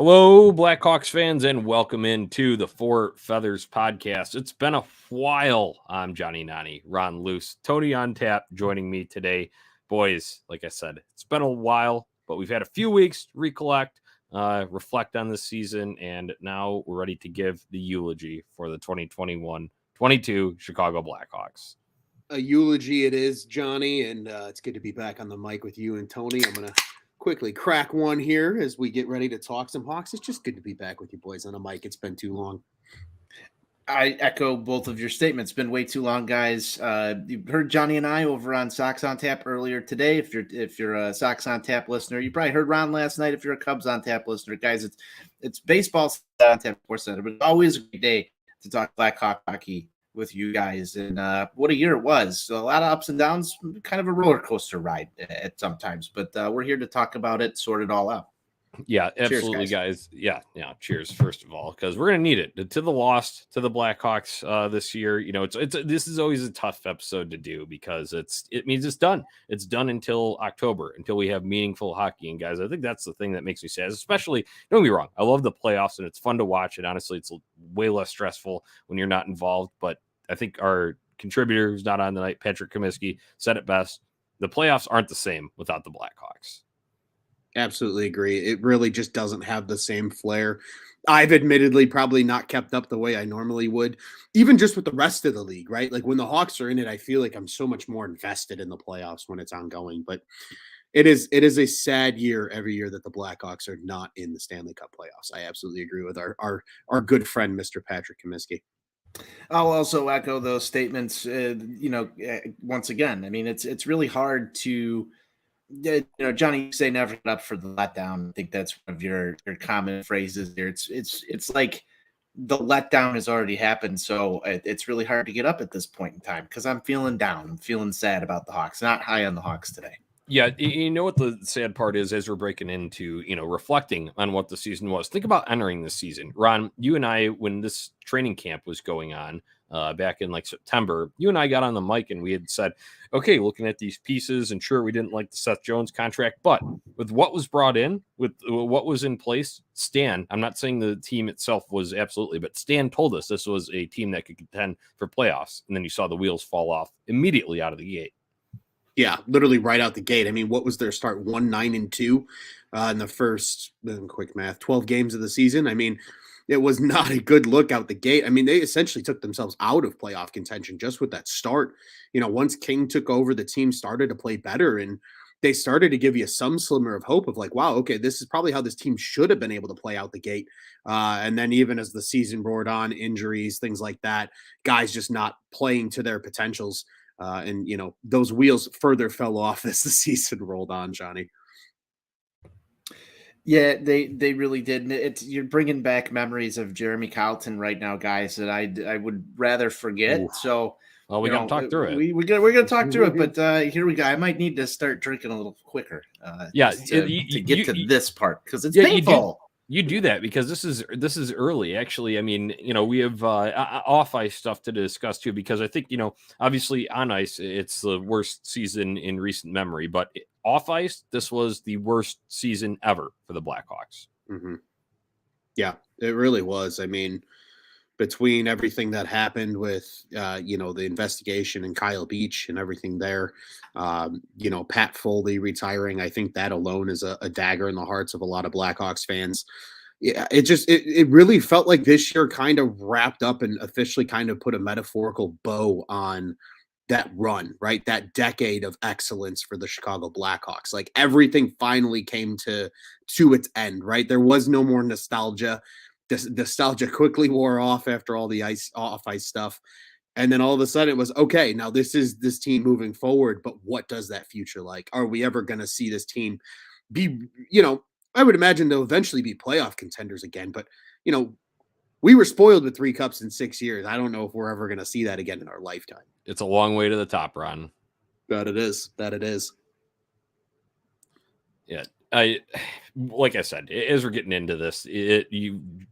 Hello, Blackhawks fans, and welcome into the Four Feathers podcast. It's been a while. I'm Jonnie, Ron Luce, Tony on tap joining me today. Boys, like I said, it's been a while, but we've had a few weeks to recollect, reflect on this season, and now we're ready to give the eulogy for the 2021-22 Chicago Blackhawks. A eulogy it is, Johnny, and it's good to be back on the mic with you and Tony. I'm going to quickly crack one here as we get ready to talk some Hawks. It's just good to be back with you boys on the mic. It's been too long. I echo both of your statements. Been way too long, guys. You heard Johnny and I over on Sox on Tap earlier today. If you're a Sox on Tap listener, you probably heard Ron last night. If you're a Cubs on Tap listener, guys, it's baseball on Tap Sports Center, but it's always a great day to talk Blackhawk hockey with you guys. And what a year it was. So a lot of ups and downs, kind of a roller coaster ride at sometimes, but we're here to talk about it, sort it all out. Yeah, absolutely, cheers, guys. Yeah. Cheers, first of all, because we're gonna need it to the loss to the Blackhawks this year. You know, this is always a tough episode to do because it means it's done. It's done until October, until we have meaningful hockey. And guys, I think that's the thing that makes me sad. Especially, don't get me wrong, I love the playoffs and it's fun to watch. And honestly, it's way less stressful when you're not involved. But I think our contributor who's not on tonight, Patrick Comiskey, said it best. The playoffs aren't the same without the Blackhawks. Absolutely agree. It really just doesn't have the same flair. I've admittedly probably not kept up the way I normally would, even just with the rest of the league, right? Like when the Hawks are in it, I feel like I'm so much more invested in the playoffs when it's ongoing. But it is a sad year every year that the Blackhawks are not in the Stanley Cup playoffs. I absolutely agree with our good friend, Mr. Patrick Comiskey. I'll also echo those statements. Once again, I mean, it's really hard to. Johnny, you say never get up for the letdown. I think that's one of your common phrases there. It's like the letdown has already happened, so it's really hard to get up at this point in time because I'm feeling down. I'm feeling sad about the Hawks. Not high on the Hawks today. Yeah, you know what the sad part is as we're breaking into, reflecting on what the season was. Think about entering this season. Ron, you and I, when this training camp was going on back in like September, you and I got on the mic and we had said, okay, looking at these pieces, and sure, we didn't like the Seth Jones contract, but with what was brought in, with what was in place, Stan, I'm not saying the team itself was absolutely, but Stan told us this was a team that could contend for playoffs. And then you saw the wheels fall off immediately out of the gate. Yeah, literally right out the gate. I mean, what was their start? 1-9-2 in the first, quick math, 12 games of the season. I mean, it was not a good look out the gate. I mean, they essentially took themselves out of playoff contention just with that start. Once King took over, the team started to play better, and they started to give you some slimmer of hope of like, wow, okay, this is probably how this team should have been able to play out the gate. And then even as the season roared on, injuries, things like that, guys just not playing to their potentials. And those wheels further fell off as the season rolled on, Johnny. Yeah, they really did. You're bringing back memories of Jeremy Colleton right now, guys, that I would rather forget. Ooh. So, well, we gotta talk through it. We're gonna talk through it, but here we go. I might need to start drinking a little quicker. To get to this part because it's painful. You do that because this is early. Actually, I mean, we have off ice stuff to discuss too, because I think, obviously on ice, it's the worst season in recent memory, but off ice, this was the worst season ever for the Blackhawks. Mm-hmm. Yeah, it really was. I mean, between everything that happened with, the investigation and Kyle Beach and everything there, Pat Foley retiring, I think that alone is a dagger in the hearts of a lot of Blackhawks fans. Yeah, it really felt like this year kind of wrapped up and officially kind of put a metaphorical bow on that run, right? That decade of excellence for the Chicago Blackhawks. Like everything finally came to its end, right? There was no more nostalgia. This nostalgia quickly wore off after all the off ice stuff. And then all of a sudden it was, okay, now this is this team moving forward, but what does that future like? Are we ever going to see this team be, I would imagine they'll eventually be playoff contenders again, but we were spoiled with 3 cups in 6 years. I don't know if we're ever going to see that again in our lifetime. It's a long way to the top, Ron. That it is. Yeah. Like I said, as we're getting into this,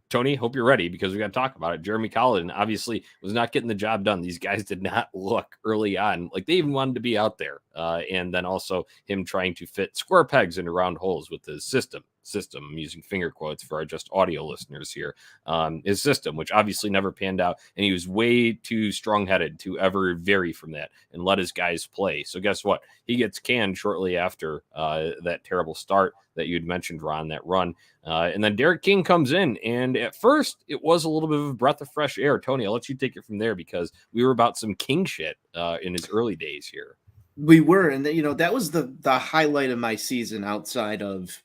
Tony, hope you're ready because we got to talk about it. Jeremy Colleton obviously was not getting the job done. These guys did not look early on like they even wanted to be out there. And then also him trying to fit square pegs into round holes with his system. system. I'm using finger quotes for our just audio listeners here. His system, which obviously never panned out, and he was way too strong-headed to ever vary from that and let his guys play. So guess what? He gets canned shortly after that terrible start that you'd mentioned, Ron, that run. And then Derek King comes in, and at first it was a little bit of a breath of fresh air. Tony, I'll let you take it from there because we were about some King shit in his early days here. We were, and that was the highlight of my season outside of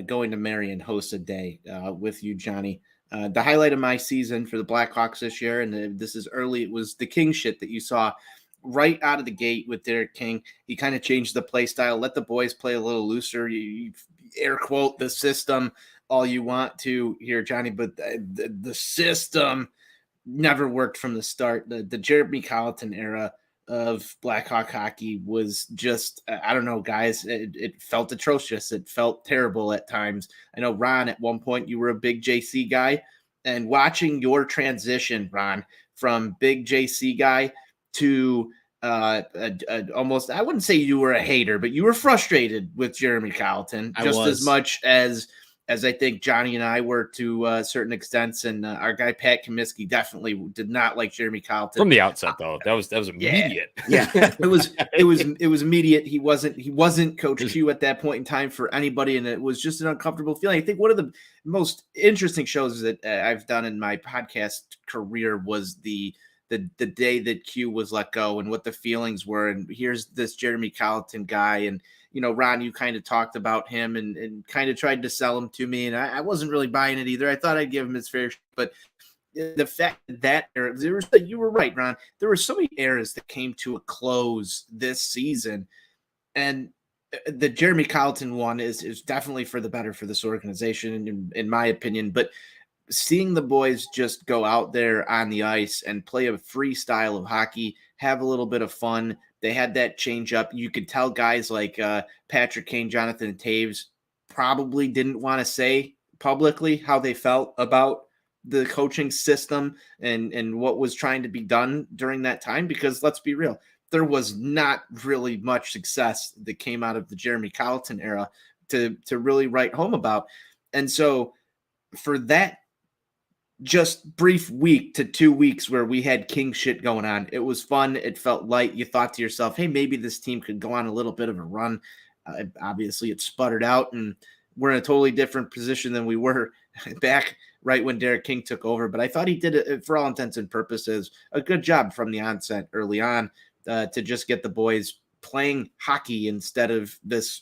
going to Marion host a day with you, Jonnie. The highlight of my season for the Blackhawks this year, and this is early, it was the King shit that you saw right out of the gate with Derek King. He kind of changed the play style, let the boys play a little looser. You air quote the system all you want to here, Jonnie, but the system never worked from the start. The Jeremy Colleton era of Blackhawk hockey was just, I don't know, guys, it felt atrocious. It felt terrible at times. I know, Ron, at one point you were a big JC guy, and watching your transition, Ron, from big JC guy to almost, I wouldn't say you were a hater, but you were frustrated with Jeremy Colleton just as much as I think Jonnie and I were to certain extents, and our guy Pat Comiskey definitely did not like Jeremy Colleton from the outset. Though that was immediate. Yeah, it was immediate. He wasn't Coach Q at that point in time for anybody, and it was just an uncomfortable feeling. I think one of the most interesting shows that I've done in my podcast career was the day that Q was let go and what the feelings were. And here's this Jeremy Colleton guy, and Ron, you kind of talked about him and kind of tried to sell him to me, and I wasn't really buying it either. I thought I'd give him his fair share, but the fact that era, you were right, Ron. There were so many eras that came to a close this season, and the Jeremy Colleton one is definitely for the better for this organization, in my opinion. But seeing the boys just go out there on the ice and play a free style of hockey, have a little bit of fun. They had that change up. You could tell guys like Patrick Kane, Jonathan Taves probably didn't want to say publicly how they felt about the coaching system and what was trying to be done during that time, because let's be real, there was not really much success that came out of the Jeremy Colleton era to really write home about. And so for that just brief week to 2 weeks where we had King shit going on, it was fun. It felt light. You thought to yourself, hey, maybe this team could go on a little bit of a run. Obviously it sputtered out, and we're in a totally different position than we were back right when Derek King took over. But I thought he did it, for all intents and purposes, a good job from the onset early on to just get the boys playing hockey instead of this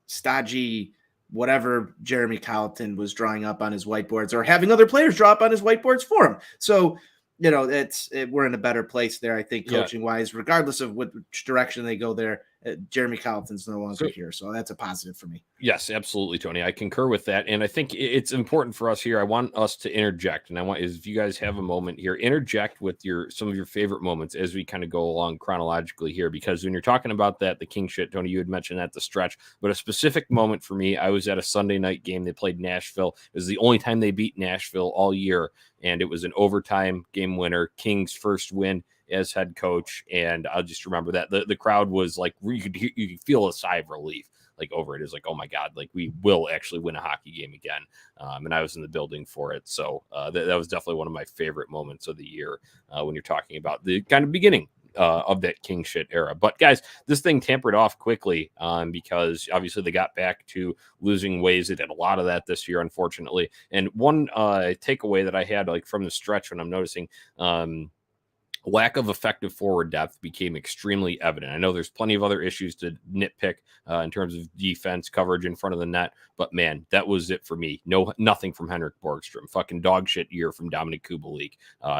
stodgy whatever Jeremy Colleton was drawing up on his whiteboards, or having other players draw up on his whiteboards for him. So, we're in a better place there, I think, coaching wise, regardless of which direction they go there. Jeremy Colleton's no longer here, so that's a positive for me. Yes, absolutely, Tony. I concur with that, and I think it's important for us here. I want us to interject, and if you guys have a moment here, interject with some of your favorite moments as we kind of go along chronologically here, because when you're talking about the King shit, Tony, you had mentioned at the stretch, but a specific moment for me, I was at a Sunday night game. They played Nashville. It was the only time they beat Nashville all year, and it was an overtime game winner, King's first win as head coach. And I'll just remember that the crowd was like, you could feel a sigh of relief like over it. Is like, oh my God, like we will actually win a hockey game again. And I was in the building for it. So that was definitely one of my favorite moments of the year when you're talking about the kind of beginning of that King shit era. But guys, this thing tampered off quickly because obviously they got back to losing ways. They did a lot of that this year, unfortunately. And one takeaway that I had like from the stretch when I'm noticing lack of effective forward depth became extremely evident. I know there's plenty of other issues to nitpick in terms of defense coverage in front of the net, but man, that was it for me. Nothing from Henrik Borgstrom. Fucking dog shit year from Dominic Kubalik.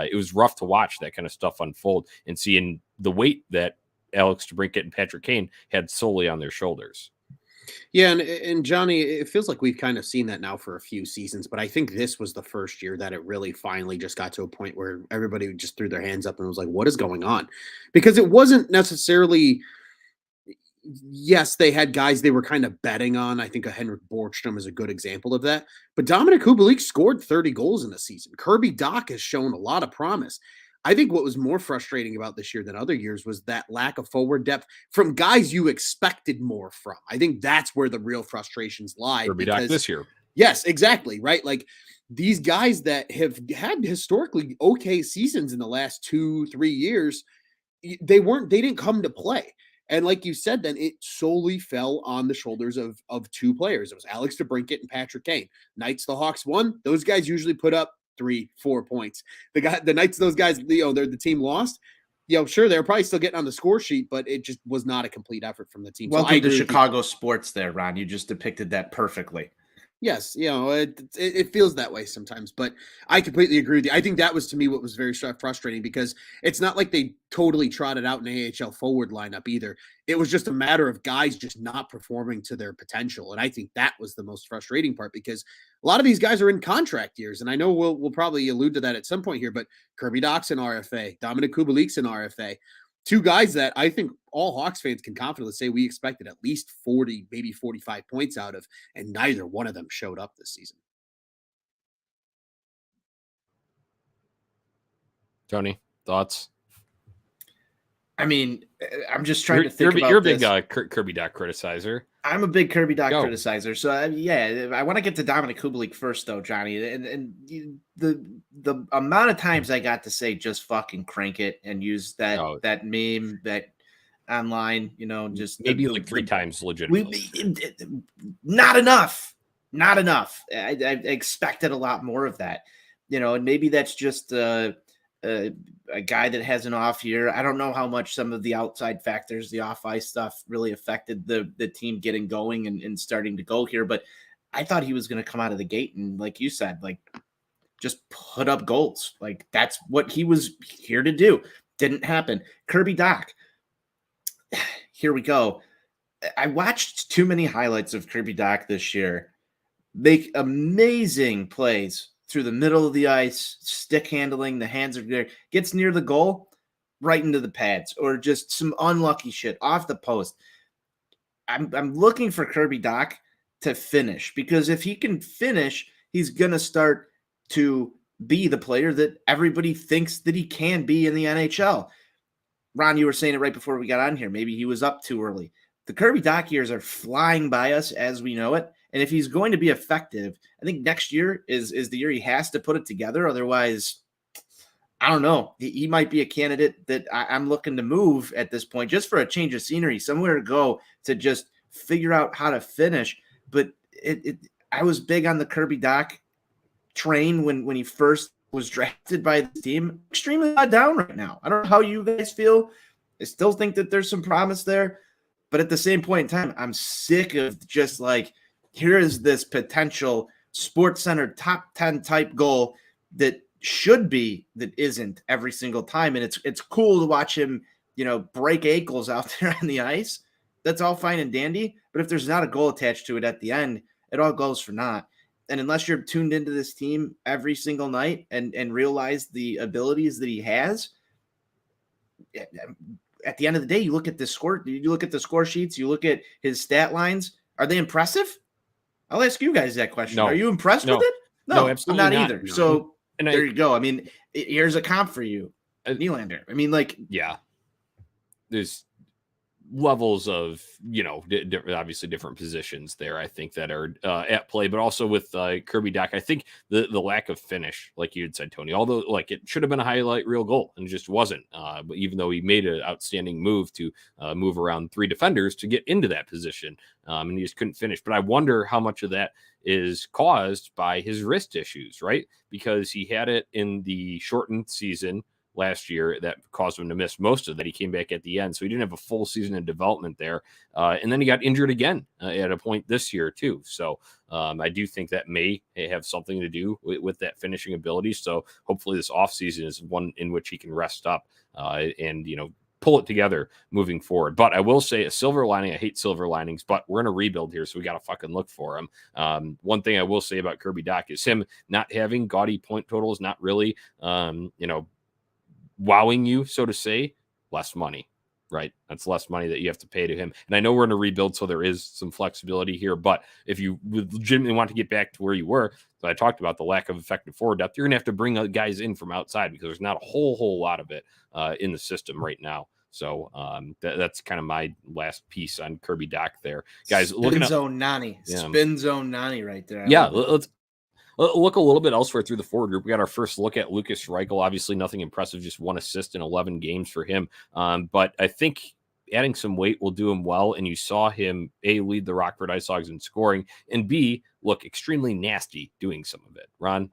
It was rough to watch that kind of stuff unfold and seeing the weight that Alex DeBrincat and Patrick Kane had solely on their shoulders. Yeah, and Jonnie, it feels like we've kind of seen that now for a few seasons, but I think this was the first year that it really finally just got to a point where everybody just threw their hands up and was like, what is going on? Because it wasn't necessarily, yes, they had guys they were kind of betting on. I think a Henrik Borgstrom is a good example of that. But Dominic Kubalik scored 30 goals in the season. Kirby Dach has shown a lot of promise. I think what was more frustrating about this year than other years was that lack of forward depth from guys you expected more from. I think that's where the real frustrations lie. Kirby Dach this year. Yes, exactly. Right. Like these guys that have had historically okay seasons in the last 2-3 years, they didn't come to play. And like you said, then it solely fell on the shoulders of two players. It was Alex DeBrincat and Patrick Kane. Nights the Hawks won. Those guys usually put up 3-4 points. The nights those guys, they're the team lost. Sure, they're probably still getting on the score sheet, but it just was not a complete effort from the team. Welcome to Chicago sports there, Ron. You just depicted that perfectly. Yes, it feels that way sometimes, but I completely agree with you. I think that was, to me, what was very frustrating, because it's not like they totally trotted out an AHL forward lineup either. It was just a matter of guys just not performing to their potential, and I think that was the most frustrating part, because a lot of these guys are in contract years, and I know we'll probably allude to that at some point here, but Kirby Dach's an RFA, Dominic Kubalik's an RFA. Two guys that I think all Hawks fans can confidently say we expected at least 40, maybe 45 points out of, and neither one of them showed up this season. Jonnie, thoughts? I mean, I'm just trying to think about You're a big Kirby Dach criticizer. I'm a big Kirby Dach criticizer. So, I want to get to Dominic Kubalik first, though, Jonnie. And the amount of times I got to say just fucking crank it and use that meme that online, just maybe like 3 times legitimately. Not enough. Not enough. I expected a lot more of that, and maybe that's just a guy that has an off year. I don't know how much some of the outside factors, the off ice stuff, really affected the team getting going and starting to go here. But I thought he was going to come out of the gate and, like you said, like just put up goals. Like that's what he was here to do. Didn't happen. Kirby Dach. Here we go. I watched too many highlights of Kirby Dach this year. Make amazing plays through the middle of the ice, stick handling, the hands are there, gets near the goal, right into the pads, or just some unlucky shit off the post. I'm looking for Kirby Dach to finish, because if he can finish, he's going to start to be the player that everybody thinks that he can be in the NHL. Ron, you were saying it right before we got on here. Maybe he was up too early. The Kirby Dach years are flying by us as we know it. And if he's going to be effective, I think next year is the year he has to put it together. Otherwise, I don't know. He might be a candidate that I'm looking to move at this point, just for a change of scenery, somewhere to go to just figure out how to finish. But I was big on the Kirby Dach train when he first was drafted by the team. Extremely down right now. I don't know how you guys feel. I still think that there's some promise there. But at the same point in time, I'm sick of just like, here is this potential sports-centered top 10 type goal that should be, that isn't every single time. And it's cool to watch him, break ankles out there on the ice. That's all fine and dandy. But if there's not a goal attached to it at the end, it all goes for naught. And unless you're tuned into this team every single night and realize the abilities that he has, at the end of the day, you look at the score sheets, you look at his stat lines. Are they impressive? I'll ask you guys that question. No. Are you impressed with it? No, absolutely not either. No. So there you go. I mean, here's a comp for you, Nylander. I mean, there's levels of, obviously different positions there, I think, that are at play, but also with Kirby Dach, I think the lack of finish, like you had said, Tony, although it should have been a highlight reel goal and it just wasn't, but even though he made an outstanding move to move around 3 defenders to get into that position, and he just couldn't finish. But I wonder how much of that is caused by his wrist issues, right? Because he had it in the shortened season last year that caused him to miss most of that. He came back at the end, so he didn't have a full season of development there. And then he got injured again at a point this year too. So I do think that may have something to do with that finishing ability. So hopefully this offseason is one in which he can rest up and, pull it together moving forward. But I will say a silver lining, I hate silver linings, but we're in a rebuild here, so we got to fucking look for him. One thing I will say about Kirby Dach is him not having gaudy point totals, not really, wowing you, so to say, less money, right? That's less money that you have to pay to him. And I know we're in a rebuild, so there is some flexibility here. But if you legitimately want to get back to where you were, so I talked about the lack of effective forward depth, you're going to have to bring guys in from outside because there's not a whole lot of it in the system right now. So that's kind of my last piece on Kirby Dach there. Guys, Spin zone Nani. Spin zone Nani right there. Let's look a little bit elsewhere through the forward group. We got our first look at Lukas Reichel. Obviously, nothing impressive, just 1 assist in 11 games for him. But I think adding some weight will do him well. And you saw him, A, lead the Rockford Ice Hogs in scoring, and B, look extremely nasty doing some of it. Ron,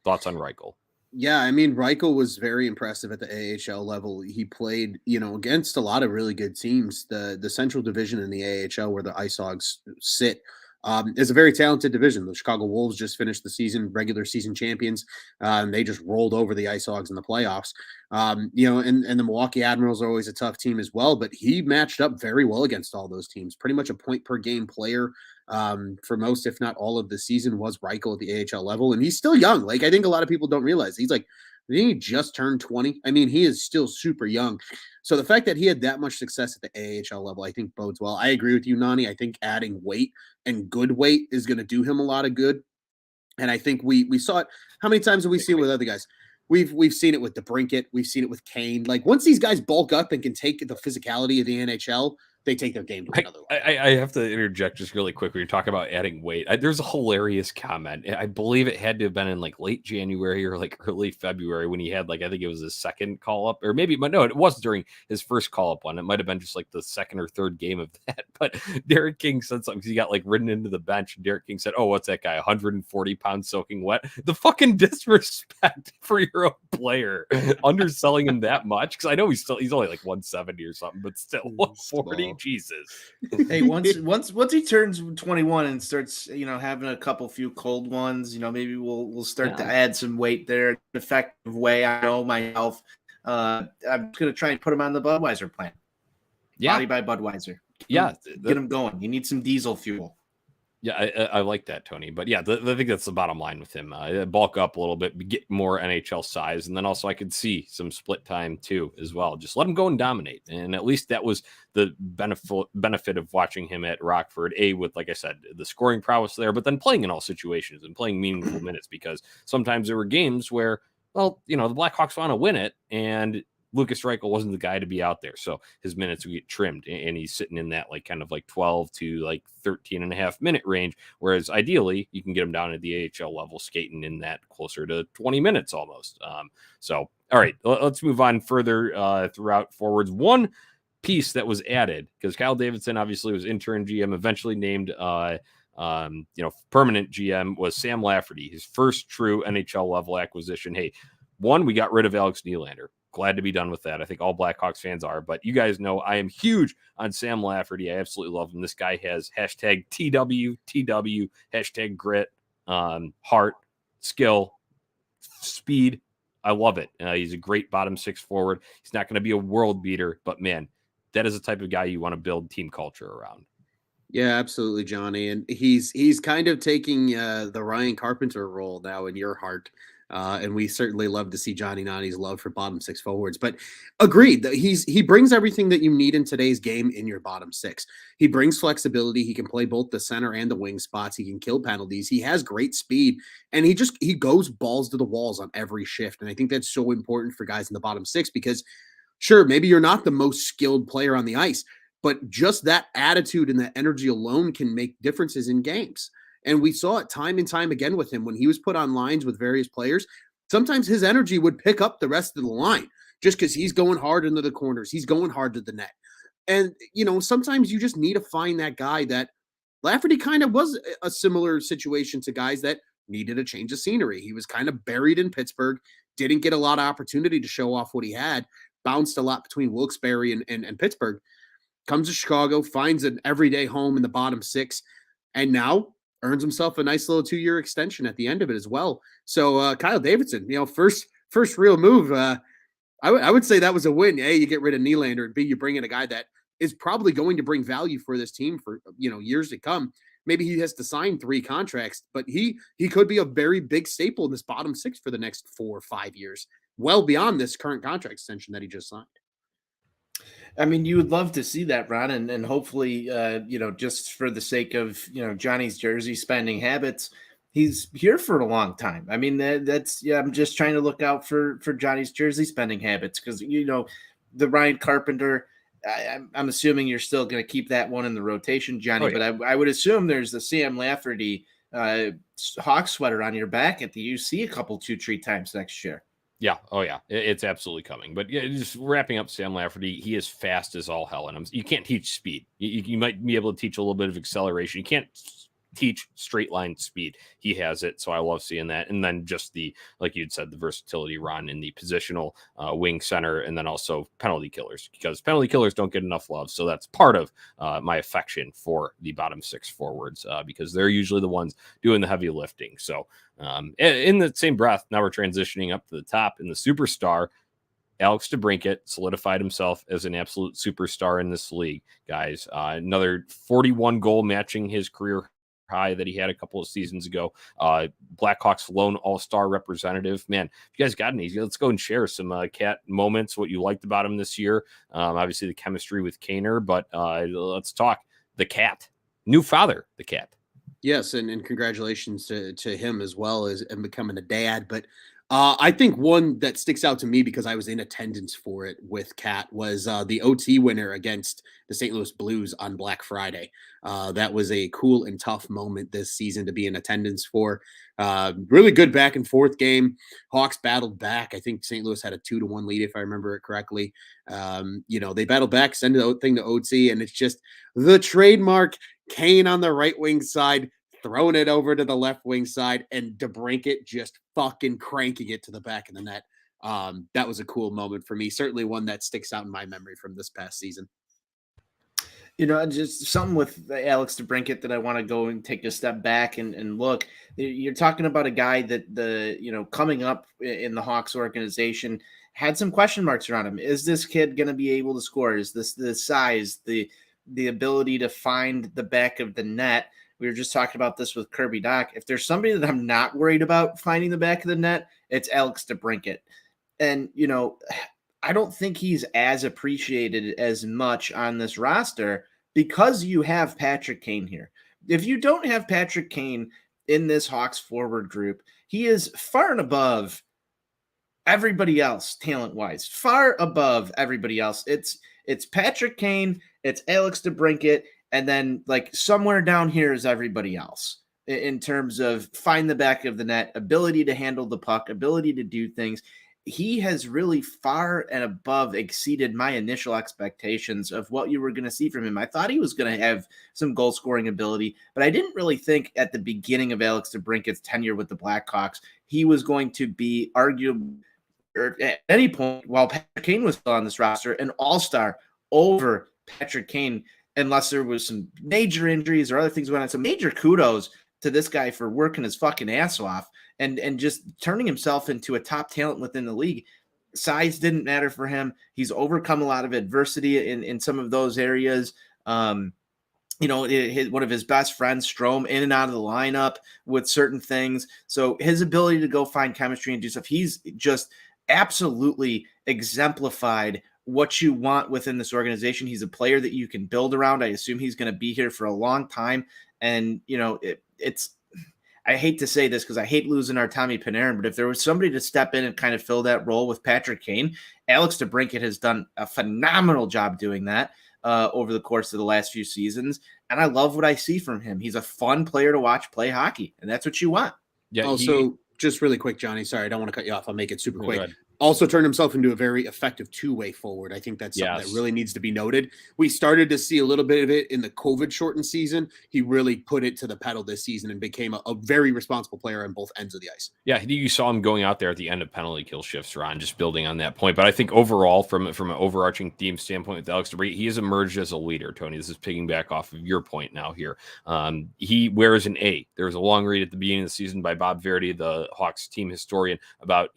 thoughts on Reichel? Yeah, I mean, Reichel was very impressive at the AHL level. He played, against a lot of really good teams. The Central Division in the AHL, where the Ice Hogs sit, is a very talented division. The Chicago Wolves just finished the season, regular season champions, and they just rolled over the Ice Hogs in the playoffs. And the Milwaukee Admirals are always a tough team as well, but he matched up very well against all those teams. Pretty much a point per game player. For most, if not all of the season, was Reichel at the AHL level, and he's still young. Like, I think a lot of people don't realize he's like, he just turned 20. I mean, he is still super young. So the fact that he had that much success at the AHL level, I think bodes well. I agree with you, Nani. I think adding weight and good weight is going to do him a lot of good. And I think we saw it. How many times have we seen it with other guys? We've seen it with DeBrincat. We've seen it with Kane. Like, once these guys bulk up and can take the physicality of the NHL, they take their game to another level. I have to interject just really quick when you're talking about adding weight. There's a hilarious comment. I believe it had to have been in like late January or like early February when he had I think it was his second call up, or maybe, no, it was during his first call up one. It might have been just like the second or third game of that. But Derek King said something because he got ridden into the bench. And Derek King said, "Oh, what's that guy? 140 pounds soaking wet." The fucking disrespect for your own player, underselling him that much. Because I know he's only like 170 or something, but still 140. Jesus. Hey, once he turns 21 and starts, having a few cold ones, maybe we'll start to add some weight there, an effective way. I know myself. I'm gonna try and put him on the Budweiser plan. Yeah, Body by Budweiser. Get him going. You need some diesel fuel. Yeah, I like that, Tony. But yeah, I think that's the bottom line with him. Bulk up a little bit, get more NHL size, and then also I could see some split time too as well. Just let him go and dominate, and at least that was the benefit of watching him at Rockford. With, like I said, the scoring prowess there, but then playing in all situations and playing meaningful minutes, because sometimes there were games where, the Blackhawks want to win it, and Lukas Reichel wasn't the guy to be out there. So his minutes would get trimmed, and he's sitting in that 12 to 13 and a half minute range. Whereas ideally you can get him down at the AHL level, skating in that closer to 20 minutes almost. So, all right, let's move on further throughout forwards. One piece that was added, because Kyle Davidson obviously was interim GM, eventually named, permanent GM, was Sam Lafferty, his first true NHL level acquisition. Hey, we got rid of Alex Nylander. Glad to be done with that. I think all Blackhawks fans are, but you guys know I am huge on Sam Lafferty. I absolutely love him. This guy has hashtag TW, hashtag grit, heart, skill, speed. I love it. He's a great bottom six forward. He's not going to be a world beater, but man, that is the type of guy you want to build team culture around. Yeah, absolutely, Johnny. And he's kind of taking the Ryan Carpenter role now in your heart. And we certainly love to see Johnny Nani's love for bottom six forwards. But agreed that he brings everything that you need in today's game in your bottom six. He brings flexibility. He can play both the center and the wing spots. He can kill penalties. He has great speed, and he goes balls to the walls on every shift. And I think that's so important for guys in the bottom six, because sure, maybe you're not the most skilled player on the ice, but just that attitude and that energy alone can make differences in games. And we saw it time and time again with him when he was put on lines with various players. Sometimes his energy would pick up the rest of the line just because he's going hard into the corners. He's going hard to the net. And, sometimes you just need to find that guy. That Lafferty kind of was a similar situation to guys that needed a change of scenery. He was kind of buried in Pittsburgh, didn't get a lot of opportunity to show off what he had, bounced a lot between Wilkes-Barre and Pittsburgh, comes to Chicago, finds an everyday home in the bottom six, and now earns himself a nice little 2-year extension at the end of it as well. So Kyle Davidson, first real move. I would say that was a win. A, you get rid of Nylander, and B, you bring in a guy that is probably going to bring value for this team for years to come. Maybe he has to sign 3 contracts, but he could be a very big staple in this bottom six for the next 4 or 5 years, well beyond this current contract extension that he just signed. I mean, you would love to see that, Ron, and hopefully, just for the sake of Johnny's jersey spending habits, he's here for a long time. I mean, that's yeah. I'm just trying to look out for Johnny's jersey spending habits because the Ryan Carpenter. I'm assuming you're still going to keep that one in the rotation, Johnny. Oh, yeah. But I would assume there's the Sam Lafferty Hawk sweater on your back at the UC a couple 2-3 times next year. Yeah. Oh, yeah. It's absolutely coming. But yeah, just wrapping up Sam Lafferty, he is fast as all hell. And you can't teach speed. You might be able to teach a little bit of acceleration. You can't teach straight line speed. He has it. So I love seeing that. And then just like you'd said, the versatility run in the positional wing center, and then also penalty killers, because penalty killers don't get enough love. So that's part of my affection for the bottom six forwards because they're usually the ones doing the heavy lifting. So in the same breath, now we're transitioning up to the top in the superstar. Alex DeBrincat solidified himself as an absolute superstar in this league, guys. Another 41 goal matching his career high that he had a couple of seasons ago. Blackhawks lone all-star representative. Man, if you guys got any, let's go and share some Cat moments, what you liked about him this year. Obviously the chemistry with Kaner, but let's talk the Cat. New father, the Cat. Yes, and congratulations to him as well as and becoming a dad. But I think one that sticks out to me because I was in attendance for it with Cat was the OT winner against the St. Louis Blues on Black Friday. That was a cool and tough moment this season to be in attendance for. Really good back and forth game. Hawks battled back. I think St. Louis had a 2-1 lead, if I remember it correctly. They battled back, send the thing to OT, and it's just the trademark Kane on the right wing side, throwing it over to the left wing side, and DeBrincat just fucking cranking it to the back of the net. That was a cool moment for me. Certainly one that sticks out in my memory from this past season. Just something with Alex DeBrincat that I want to go and take a step back and look. You're talking about a guy that coming up in the Hawks organization had some question marks around him. Is this kid going to be able to score? Is this the size, the ability to find the back of the net? We were just talking about this with Kirby Doc. If there's somebody that I'm not worried about finding the back of the net, it's Alex DeBrincat. And, I don't think he's as appreciated as much on this roster because you have Patrick Kane here. If you don't have Patrick Kane in this Hawks forward group, he is far and above everybody else talent-wise, far above everybody else. It's Patrick Kane, it's Alex DeBrincat, and then like somewhere down here is everybody else in terms of find the back of the net, ability to handle the puck, ability to do things. He has really far and above exceeded my initial expectations of what you were going to see from him. I thought he was going to have some goal scoring ability, but I didn't really think at the beginning of Alex DeBrincat's tenure with the Blackhawks, he was going to be arguably or at any point while Patrick Kane was still on this roster, an all-star over Patrick Kane, unless there was some major injuries or other things going on. So major kudos to this guy for working his fucking ass off and just turning himself into a top talent within the league. Size didn't matter for him. He's overcome a lot of adversity in some of those areas. One of his best friends, Strohm, in and out of the lineup with certain things. So his ability to go find chemistry and do stuff, he's just absolutely exemplified what you want within this organization. He's a player that you can build around. I assume he's going to be here for a long time. And, I hate to say this because I hate losing our Tommy Panarin, but if there was somebody to step in and kind of fill that role with Patrick Kane, Alex DeBrincat has done a phenomenal job doing that over the course of the last few seasons. And I love what I see from him. He's a fun player to watch play hockey, and that's what you want. Yeah. Also, just really quick, Johnny, sorry, I don't want to cut you off. I'll make it super quick. Also turned himself into a very effective two-way forward. I think that's something that really needs to be noted. We started to see a little bit of it in the COVID-shortened season. He really put it to the pedal this season and became a very responsible player on both ends of the ice. Yeah, you saw him going out there at the end of penalty kill shifts, Ron, just building on that point. But I think overall, from an overarching theme standpoint with Alex DeBrincat, he has emerged as a leader, Tony. This is picking back off of your point now here. He wears an A. There was a long read at the beginning of the season by Bob Verdi, the Hawks team historian, about,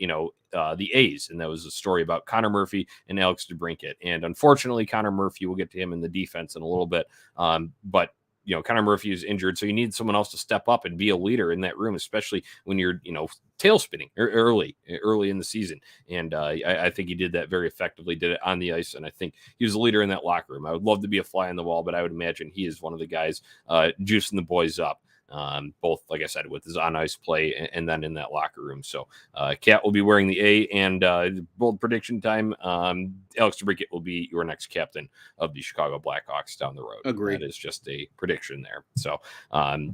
the A's, and that was a story about Conor Murphy and Alex DeBrincat. And unfortunately, Conor Murphy, we'll get to him in the defense in a little bit, but Conor Murphy is injured, so you need someone else to step up and be a leader in that room, especially when you're, tail spinning early in the season. And I think he did that very effectively, did it on the ice. And I think he was a leader in that locker room. I would love to be a fly on the wall, but I would imagine he is one of the guys juicing the boys up. Both, like I said, with his on-ice play and then in that locker room. So Cat will be wearing the A, and bold prediction time, Alex DeBrincat will be your next captain of the Chicago Blackhawks down the road. Agreed. That is just a prediction there. So,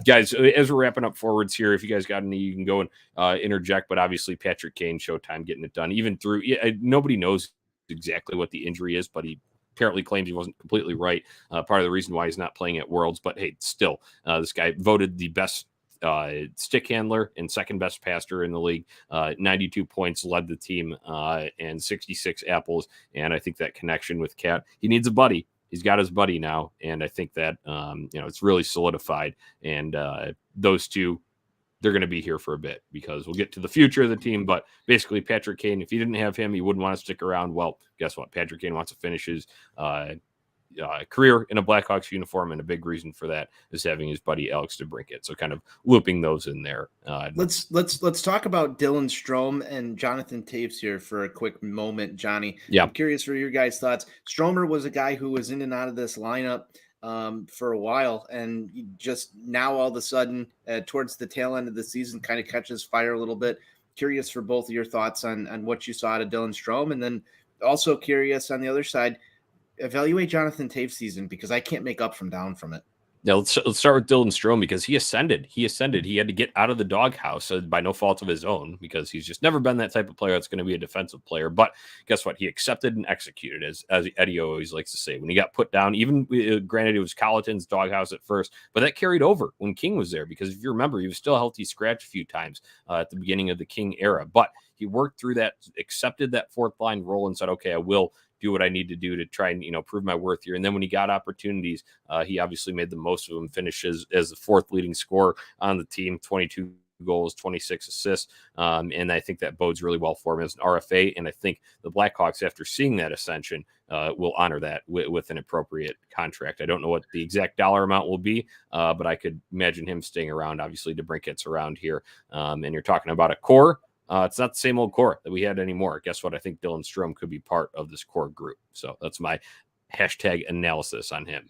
guys, as we're wrapping up forwards here, if you guys got any, you can go and interject, but obviously Patrick Kane, Showtime getting it done, even through, nobody knows exactly what the injury is, but he apparently claims he wasn't completely right. Part of the reason why he's not playing at Worlds, but hey, still, this guy voted the best stick handler and second best passer in the league. 92 points, led the team, and 66 apples. And I think that connection with Cat, he needs a buddy. He's got his buddy now, and I think that it's really solidified. And those two, they're going to be here for a bit, because we'll get to the future of the team. But basically, Patrick Kane, if you didn't have him, you wouldn't want to stick around. Well, guess what? Patrick Kane wants to finish his career in a Blackhawks uniform, and a big reason for that is having his buddy Alex DeBrincat. So kind of looping those in there. Let's talk about Dylan Strohm and Jonathan Taves here for a quick moment, Johnny. Yeah. I'm curious for your guys' thoughts. Stromer was a guy who was in and out of this lineup for a while, and just now all of a sudden towards the tail end of the season kind of catches fire a little bit. Curious for both of your thoughts on what you saw out of Dylan Strohm, and then also curious on the other side, evaluate Jonathan Taves' season, because I can't make up from down from it. Now let's start with Dylan Strohm, because he ascended. He had to get out of the doghouse by no fault of his own, because he's just never been that type of player that's going to be a defensive player. But guess what? He accepted and executed, as Eddie always likes to say. When he got put down, even granted it was Colleton's doghouse at first, but that carried over when King was there, because if you remember, he was still a healthy scratch a few times at the beginning of the King era. But he worked through that, accepted that fourth line role, and said, okay, I will do what I need to do to try and, prove my worth here. And then when he got opportunities, he obviously made the most of them, finishes as the fourth leading scorer on the team, 22 goals, 26 assists. And I think that bodes really well for him as an RFA. And I think the Blackhawks, after seeing that ascension, will honor that with an appropriate contract. I don't know what the exact dollar amount will be, but I could imagine him staying around. Obviously, DeBrincat's around here. And you're talking about a core. It's not the same old core that we had anymore. Guess what? I think Dylan Strohm could be part of this core group. So that's my hashtag analysis on him.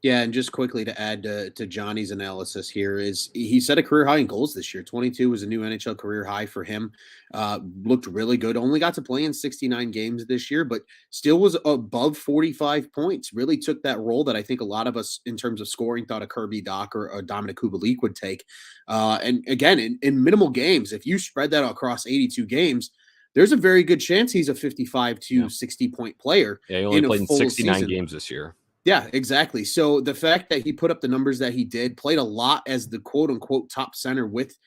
Yeah, and just quickly to add to Johnny's analysis here is he set a career high in goals this year. 22 was a new NHL career high for him. Looked really good. Only got to play in 69 games this year, but still was above 45 points. Really took that role that I think a lot of us in terms of scoring thought a Kirby Doc or a Dominic Kubalik would take. And again, in minimal games, if you spread that across 82 games, there's a very good chance he's a 55 to 60 point player. Yeah, he only played in 69 season. Games this year. Yeah, exactly. So the fact that he put up the numbers that he did, played a lot as the quote unquote top center with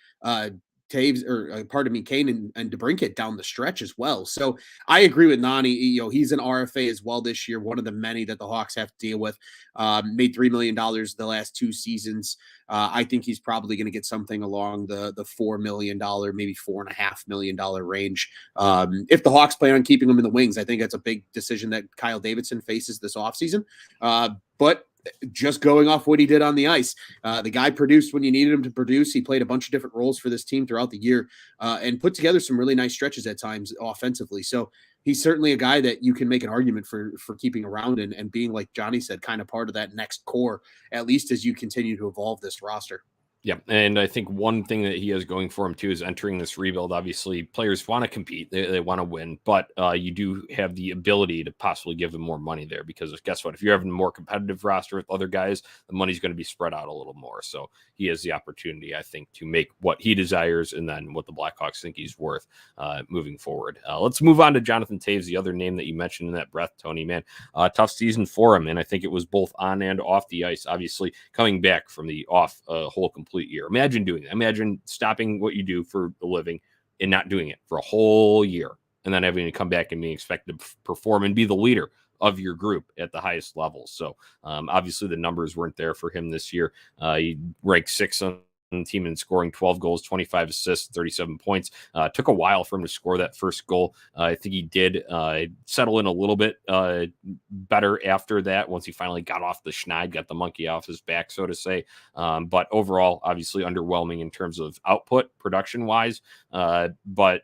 Taves or Kane and DeBrincat down the stretch as well. So I agree with Nani. He's an RFA as well this year, one of the many that the Hawks have to deal with. Made $3 million the last two seasons. I think he's probably going to get something along the $4 million, maybe $4.5 million range. If the Hawks plan on keeping him in the wings, I think that's a big decision that Kyle Davidson faces this offseason. But just going off what he did on the ice, the guy produced when you needed him to produce. He played a bunch of different roles for this team throughout the year and put together some really nice stretches at times offensively. So he's certainly a guy that you can make an argument for keeping around and being, like Johnny said, kind of part of that next core, at least as you continue to evolve this roster. Yeah, and I think one thing that he has going for him too is entering this rebuild. Obviously, players want to compete; they want to win, but you do have the ability to possibly give them more money there, because guess what? If you're having a more competitive roster with other guys, the money's going to be spread out a little more. So he has the opportunity, I think, to make what he desires and then what the Blackhawks think he's worth moving forward. Let's move on to Jonathan Taves, the other name that you mentioned in that breath, Tony. Man, tough season for him, and I think it was both on and off the ice. Obviously, coming back from the off whole complete year. Imagine doing that. Imagine stopping what you do for a living and not doing it for a whole year, and then having to come back and being expected to perform and be the leader of your group at the highest level. So obviously the numbers weren't there for him this year. He ranked 6th on the team and scoring 12 goals, 25 assists, 37 points. Took a while for him to score that first goal. I think he did settle in a little bit better after that once he finally got off the schneid, got the monkey off his back, so to say. But overall, obviously underwhelming in terms of output, production-wise. But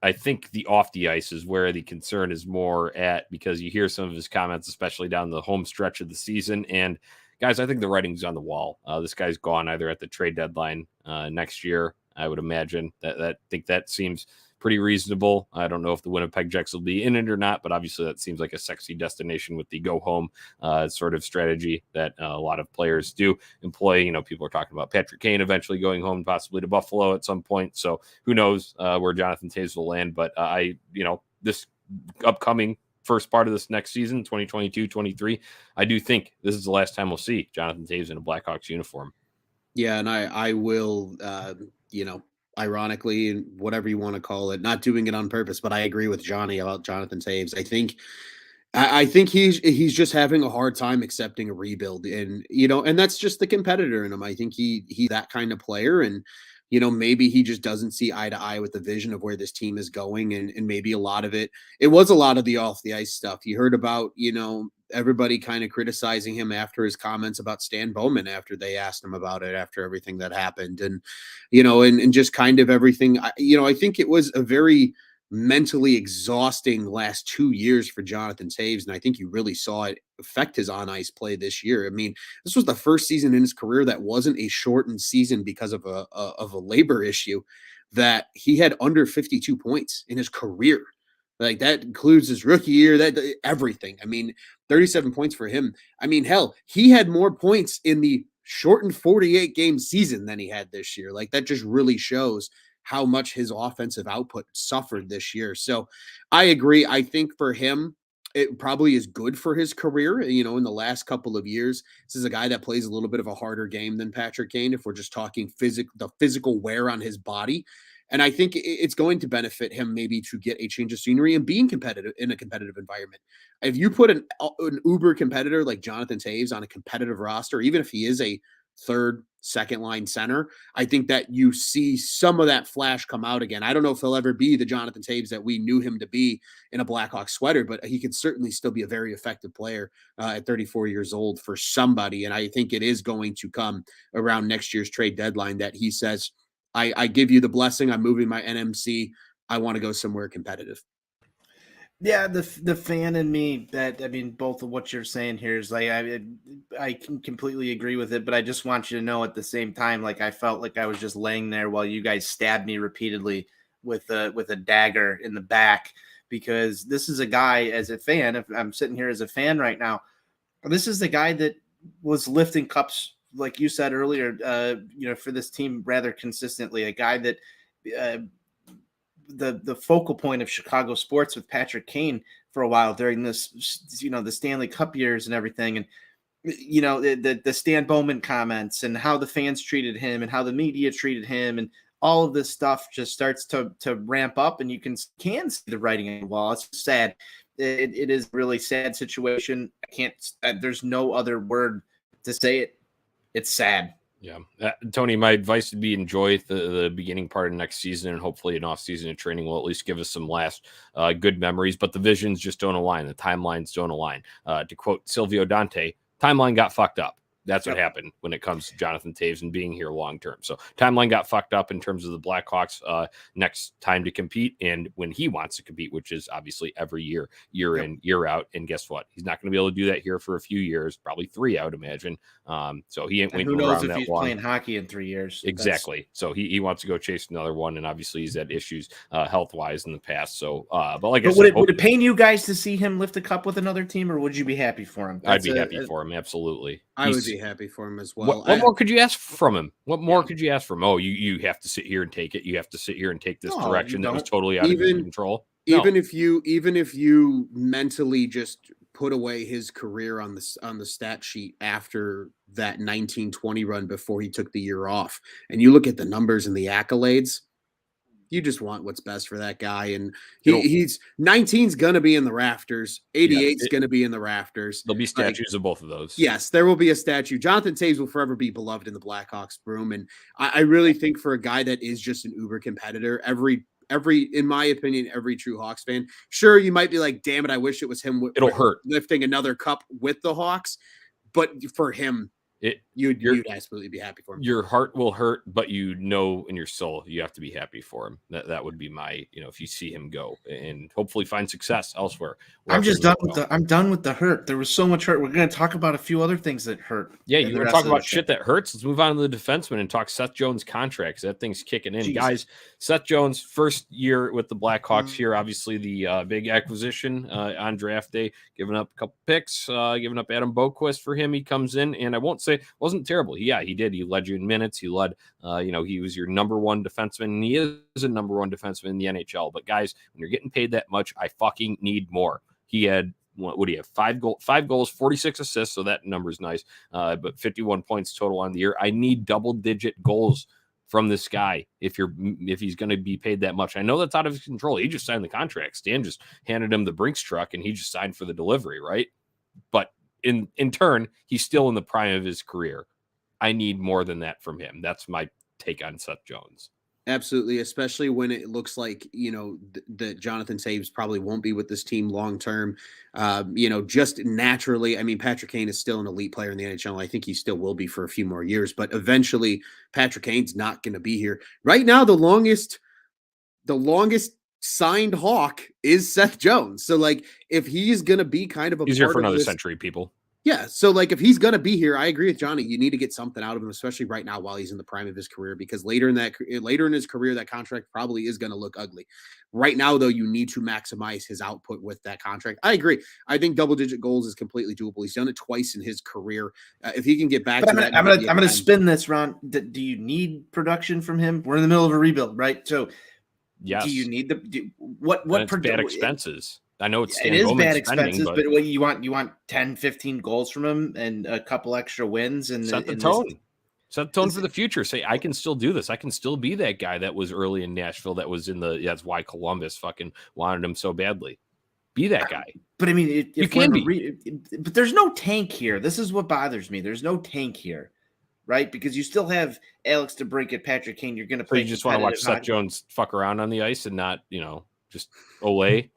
I think the off the ice is where the concern is more at, because you hear some of his comments, especially down the home stretch of the season. And guys, I think the writing's on the wall. This guy's gone either at the trade deadline next year. I would imagine think that seems pretty reasonable. I don't know if the Winnipeg Jets will be in it or not, but obviously that seems like a sexy destination with the go home sort of strategy that a lot of players do employ. You know, people are talking about Patrick Kane eventually going home, possibly to Buffalo at some point. So who knows where Jonathan Taves will land, but this upcoming first part of this next season, 2022-23, I do think this is the last time we'll see Jonathan Taves in a Blackhawks uniform. Yeah, and I will, ironically, and whatever you want to call it, not doing it on purpose, but I agree with Jonnie about Jonathan Taves. I think he's just having a hard time accepting a rebuild, and and that's just the competitor in him. I think he's that kind of player, and maybe he just doesn't see eye to eye with the vision of where this team is going, and maybe a lot of it was a lot of the off the ice stuff. You heard about everybody kind of criticizing him after his comments about Stan Bowman after they asked him about it, after everything that happened, and and just kind of everything. I think it was a very mentally exhausting last 2 years for Jonathan Taves, and I think you really saw it affect his on ice play this year. I mean, this was the first season in his career that wasn't a shortened season because of a labor issue, that he had under 52 points in his career. Like, that includes his rookie year, that everything. I mean, 37 points for him. I mean, hell, he had more points in the shortened 48 game season than he had this year. Like, that just really shows how much his offensive output suffered this year. So I agree. I think for him, it probably is good for his career. In the last couple of years, this is a guy that plays a little bit of a harder game than Patrick Kane, if we're just talking the physical wear on his body. And I think it's going to benefit him maybe to get a change of scenery and being competitive in a competitive environment. If you put an uber competitor like Jonathan Taves on a competitive roster, even if he is a third, second line center, I think that you see some of that flash come out again. I don't know if he'll ever be the Jonathan Taves that we knew him to be in a Blackhawks sweater, but he could certainly still be a very effective player at 34 years old for somebody. And I think it is going to come around next year's trade deadline that he says, I give you the blessing. I'm moving my NMC. I want to go somewhere competitive. Yeah, the fan in me, both of what you're saying here is like, I can completely agree with it, but I just want you to know at the same time, like, I felt like I was just laying there while you guys stabbed me repeatedly with a dagger in the back, because this is a guy, as a fan, if I'm sitting here as a fan right now, this is the guy that was lifting cups, like you said earlier, for this team rather consistently, a guy that, the focal point of Chicago sports with Patrick Kane for a while during this, the Stanley Cup years and everything. And, the Stan Bowman comments and how the fans treated him and how the media treated him, and all of this stuff just starts to ramp up, and you can see the writing on the wall. It's sad. It is a really sad situation. There's no other word to say it. It's sad. Yeah. Tony, my advice would be enjoy the beginning part of next season, and hopefully an off season of training will at least give us some last good memories, but the visions just don't align. The timelines don't align. To quote Silvio Dante, timeline got fucked up. That's what happened when it comes to Jonathan Taves and being here long term. So timeline got fucked up in terms of the Blackhawks next time to compete, and when he wants to compete, which is obviously every year in, year out. And guess what? He's not going to be able to do that here for a few years, probably 3, I would imagine. So he ain't waiting around that long. Who knows if he's playing hockey in 3 years? Exactly. So he wants to go chase another one, and obviously he's had issues health wise in the past. So, would it pain you guys to see him lift a cup with another team, or would you be happy for him? I'd be happy for him. Absolutely. I would be happy for him as well. What more could you ask from him? What more could you ask from him? Oh, you have to sit here and take it. You have to sit here and take this direction that was totally out of your control. Even if you mentally just put away his career on the stat sheet after that 19-20 run before he took the year off, and you look at the numbers and the accolades, You just want what's best for that guy. And he's 19's going to be in the rafters. 88's going to be in the rafters. There'll be statues of both of those. Yes, there will be a statue. Jonathan Taves will forever be beloved in the Blackhawks room. And I really think for a guy that is just an uber competitor, every, in my opinion, every true Hawks fan, sure, you might be like, damn it, I wish it was him. It'll hurt lifting another cup with the Hawks. But for him, you'd absolutely be happy for him. Your heart will hurt, but in your soul, you have to be happy for him. That would be my, if you see him go and hopefully find success elsewhere. I'm just done with I'm done with the hurt. There was so much hurt. We're going to talk about a few other things that hurt. Yeah, you're going to talk about shit that hurts. Let's move on to the defenseman and talk Seth Jones contracts. That thing's kicking in. Jesus. Guys, Seth Jones, first year with the Blackhawks here. Obviously, the big acquisition on draft day, giving up a couple picks, giving up Adam Boquist for him. He comes in, and I won't say wasn't terrible. Yeah, he did. He led you in minutes. He led, he was your number one defenseman, and he is a number one defenseman in the NHL. But guys, when you're getting paid that much, I fucking need more. He had, what do you have? 5 goals, 46 assists. So that number's nice. But 51 points total on the year. I need double-digit goals from this guy if he's going to be paid that much. I know that's out of his control. He just signed the contract. Stan just handed him the Brinks truck, and he just signed for the delivery, right? But in turn, he's still in the prime of his career. I need more than that from him. That's my take on Seth Jones. Absolutely, especially when it looks like, that Jonathan Taves probably won't be with this team long term. Just naturally, I mean, Patrick Kane is still an elite player in the NHL. I think he still will be for a few more years, but eventually Patrick Kane's not going to be here. Right now, the longest signed Hawk is Seth Jones. So, if he's going to be kind of he's here for another century, people. Yeah, so if he's going to be here, I agree with Jonnie. You need to get something out of him, especially right now while he's in the prime of his career, because later in his career, that contract probably is going to look ugly. Right now, though, you need to maximize his output with that contract. I agree. I think double-digit goals is completely doable. He's done it twice in his career. If he can get back to that, I'm going to spin this, Ron. Do you need production from him? We're in the middle of a rebuild, right? So, yes. Do you need what bad expenses? I know it is bad expenses, but you want 10, 15 goals from him and a couple extra wins and set the tone. Set the tone for the future. Say, I can still do this. I can still be that guy that was early in Nashville. That was that's why Columbus fucking wanted him so badly. Be that guy. But I mean, you can be. But there's no tank here. This is what bothers me. There's no tank here, right? Because you still have Alex DeBrincat, Patrick Kane. You're going to play. So you just want to watch Seth Jones fuck around on the ice and not, just Olay.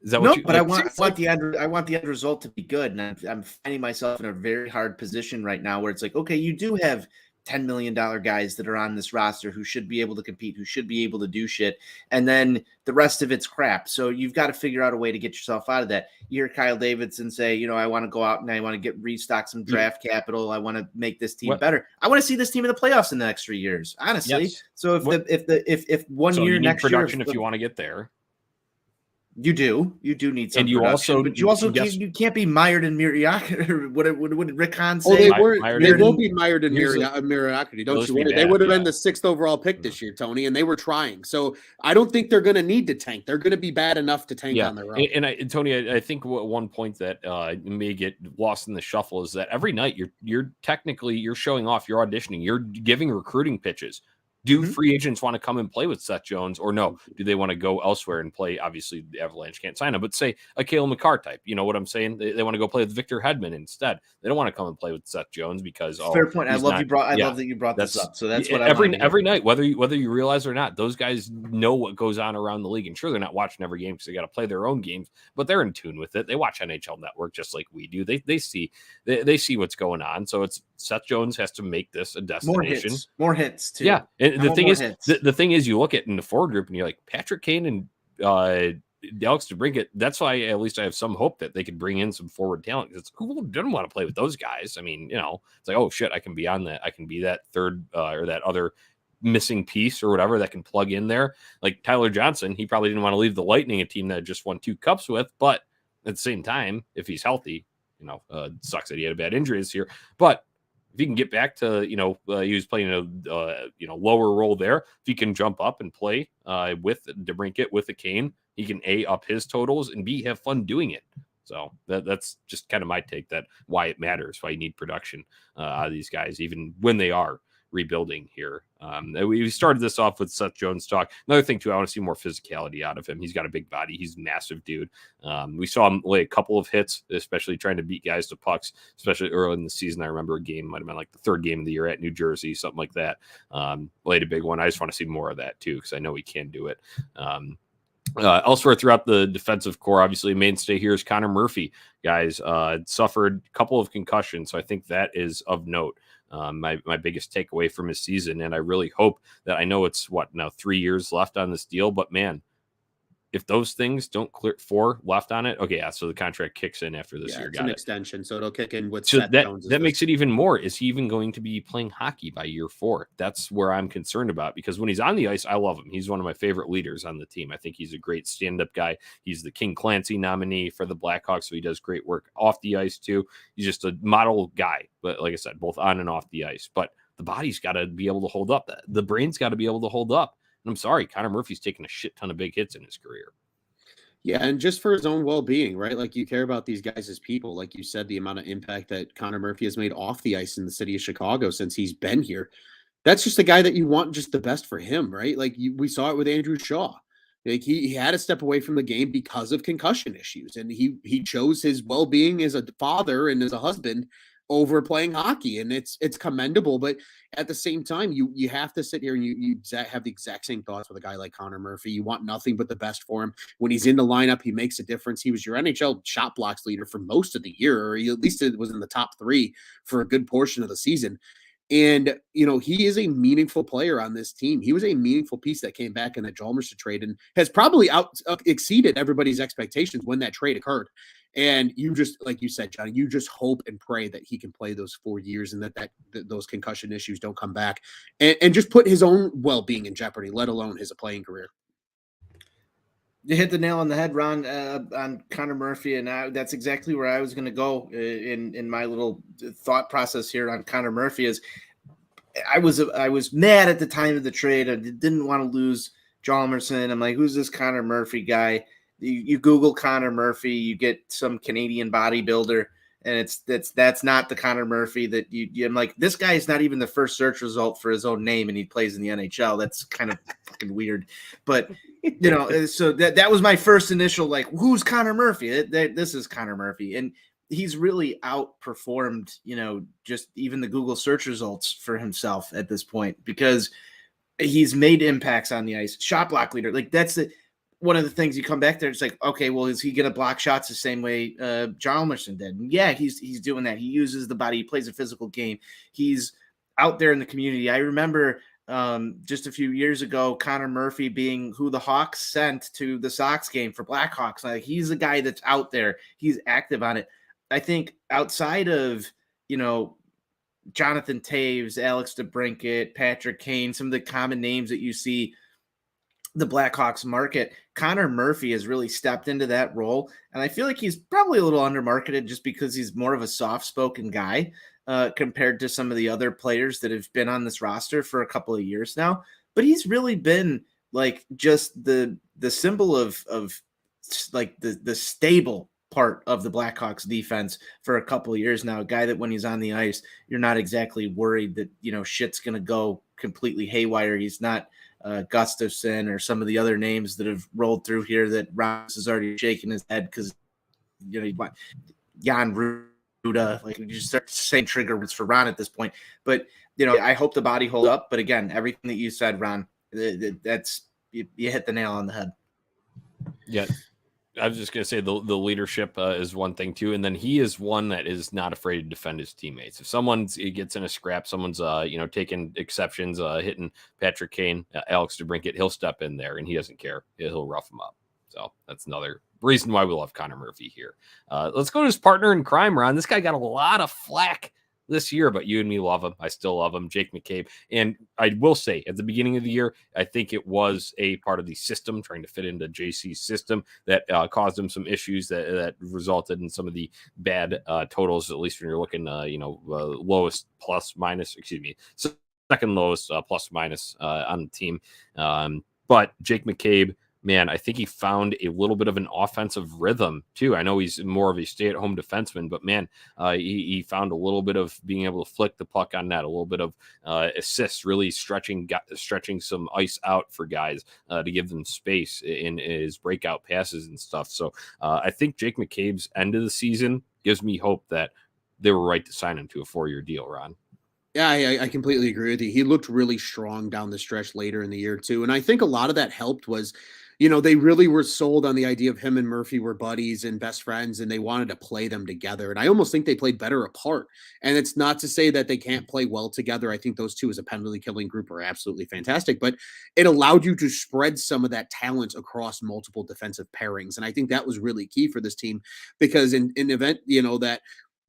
Is that what but I want the end result to be good, and I'm finding myself in a very hard position right now where it's like, okay, you do have $10 million guys that are on this roster who should be able to compete, who should be able to do shit, and then the rest of it's crap. So you've got to figure out a way to get yourself out of that. You hear Kyle Davidson say, I want to go out and I want to restock some draft capital. I want to make this team better. I want to see this team in the playoffs in the next 3 years, honestly. Yes. So if 1 year next production year, if you want to get there. You do need some, and you production, but you can't be mired in mediocrity. What did Rick Hahn say? They won't be mired in mediocrity. Don't you worry. They would have been the 6th overall pick this year, Tony, and they were trying. So I don't think they're going to need to tank. They're going to be bad enough to tank on their own. And Tony, I think one point that may get lost in the shuffle is that every night you're technically showing off, you're auditioning, you're giving recruiting pitches. Do free agents want to come and play with Seth Jones, or no? Do they want to go elsewhere and play? Obviously, the Avalanche can't sign him, but say a Cale Makar type. You know what I'm saying? They want to go play with Victor Hedman instead. They don't want to come and play with Seth Jones because fair point. I love that you brought this up. So that's what every night, whether you realize or not, those guys know what goes on around the league. And sure, they're not watching every game because they got to play their own games, but they're in tune with it. They watch NHL Network just like we do. They see what's going on. So it's Seth Jones has to make this a destination. More hits too. Yeah. And the thing is, you look at in the forward group and you're like Patrick Kane and Alex DeBrincat. That's why at least I have some hope that they could bring in some forward talent. Who didn't want to play with those guys? I mean, it's like, oh shit, I can be on that. I can be that third or that other missing piece or whatever that can plug in there. Like Tyler Johnson, he probably didn't want to leave the Lightning, a team that just won 2 cups with, but at the same time, if he's healthy, sucks that he had a bad injury this year, but if he can get back to, he was playing a lower role there. If he can jump up and play with DeBrincat, with the Kane, he can A, up his totals, and B, have fun doing it. So that's just kind of my take, that why it matters, why you need production out of these guys, even when they are rebuilding here. We started this off with Seth Jones talk. Another thing too, I want to see more physicality out of him. He's got a big body. He's a massive dude. We saw him lay a couple of hits, especially trying to beat guys to pucks, especially early in the season. I remember a game, might have been like the third game of the year at New Jersey, something like that. Laid a big one. I just want to see more of that too, because I know he can do it. Elsewhere throughout the defensive core, obviously mainstay here is Conor Murphy. Guys, suffered a couple of concussions, so I think that is of note. My biggest takeaway from his season, and I really hope that, I know it's 3 years left on this deal, but man, if those things don't clear, 4 left on it, okay, yeah, so the contract kicks in after this year. It's got an it. extension, so it'll kick in with So Seth Jones. that makes it even more. Is he even going to be playing hockey by year 4? That's where I'm concerned about, because when he's on the ice, I love him. He's one of my favorite leaders on the team. I think he's a great stand-up guy. He's the King Clancy nominee for the Blackhawks, so he does great work off the ice too. He's just a model guy, but like I said, both on and off the ice. But the body's got to be able to hold up. The brain's got to be able to hold up. And I'm sorry, Conor Murphy's taken a shit ton of big hits in his career. Yeah, and just for his own well-being, right? Like, you care about these guys as people. Like you said, the amount of impact that Conor Murphy has made off the ice in the city of Chicago since he's been here. That's just a guy that you want just the best for him, right? Like, we saw it with Andrew Shaw. Like, he had to step away from the game because of concussion issues, and he chose his well-being as a father and as a husband over playing hockey, and it's commendable. But at the same time, you have to sit here and you have the exact same thoughts with a guy like Conor Murphy. You want nothing but the best for him. When he's in the lineup, he makes a difference. He was your NHL shot blocks leader for most of the year, or at least it was in the top 3 for a good portion of the season. And, he is a meaningful player on this team. He was a meaningful piece that came back in the Hjalmarsson trade and has probably exceeded everybody's expectations when that trade occurred. And you just, like you said, Johnny, you just hope and pray that he can play those 4 years and that those concussion issues don't come back and just put his own well-being in jeopardy, let alone his playing career. You hit the nail on the head, Ron, on Conor Murphy, and that's exactly where I was going to go in my little thought process here on Conor Murphy. Is I was mad at the time of the trade. I didn't want to lose Hjalmarsson. I'm like, who's this Conor Murphy guy? You Google Conor Murphy, you get some Canadian bodybuilder, and that's not the Conor Murphy that I'm like, this guy is not even the first search result for his own name, and he plays in the NHL. That's kind of fucking weird. But so that was my first initial, like, who's Conor Murphy? This is Conor Murphy, and he's really outperformed, just even the Google search results for himself at this point, because he's made impacts on the ice. Shot block leader, like that's one of the things you come back there. It's like, okay, well, is he going to block shots the same way Hjalmarsson did? And yeah, he's doing that. He uses the body. He plays a physical game. He's out there in the community. I remember just a few years ago, Conor Murphy being who the Hawks sent to the Sox game for Blackhawks. Like, he's a guy that's out there. He's active on it. I think outside of, Jonathan Taves, Alex DeBrincat, Patrick Kane, some of the common names that you see the Blackhawks market, Conor Murphy has really stepped into that role. And I feel like he's probably a little undermarketed just because he's more of a soft-spoken guy compared to some of the other players that have been on this roster for a couple of years now. But he's really been like just the symbol of like the stable part of the Blackhawks defense for a couple of years now. A guy that when he's on the ice, you're not exactly worried that, shit's going to go completely haywire. He's not Gustafson or some of the other names that have rolled through here that Ross has already shaken his head because, you want Jan Ruda, like you just start saying trigger words for Ron at this point. But, I hope the body holds up. But again, everything that you said, Ron, that's you hit the nail on the head. Yeah. I was just going to say the leadership is one thing too. And then he is one that is not afraid to defend his teammates. If he gets in a scrap, someone's, taking exceptions, hitting Patrick Kane, Alex DeBrincat, he'll step in there and he doesn't care. He'll rough him up. So that's another reason why we love Conor Murphy here. Let's go to his partner in crime, Ron. This guy got a lot of flack this year, but you and me love him. I still love him, Jake McCabe. And I will say, at the beginning of the year, I think it was a part of the system, trying to fit into JC's system, that caused him some issues that resulted in some of the bad totals, at least when you're looking, lowest plus minus, second lowest plus minus on the team. But Jake McCabe man, I think he found a little bit of an offensive rhythm too. I know he's more of a stay-at-home defenseman, but man, he found a little bit of being able to flick the puck on net, a little bit of assists, really stretching some ice out for guys to give them space in his breakout passes and stuff. So I think Jake McCabe's end of the season gives me hope that they were right to sign him to a 4-year deal, Ron. Yeah, I completely agree with you. He looked really strong down the stretch later in the year too. And I think a lot of that helped was, they really were sold on the idea of him and Murphy were buddies and best friends, and they wanted to play them together. And I almost think they played better apart. And it's not to say that they can't play well together. I think those two as a penalty killing group are absolutely fantastic, but it allowed you to spread some of that talent across multiple defensive pairings. And I think that was really key for this team, because in event, that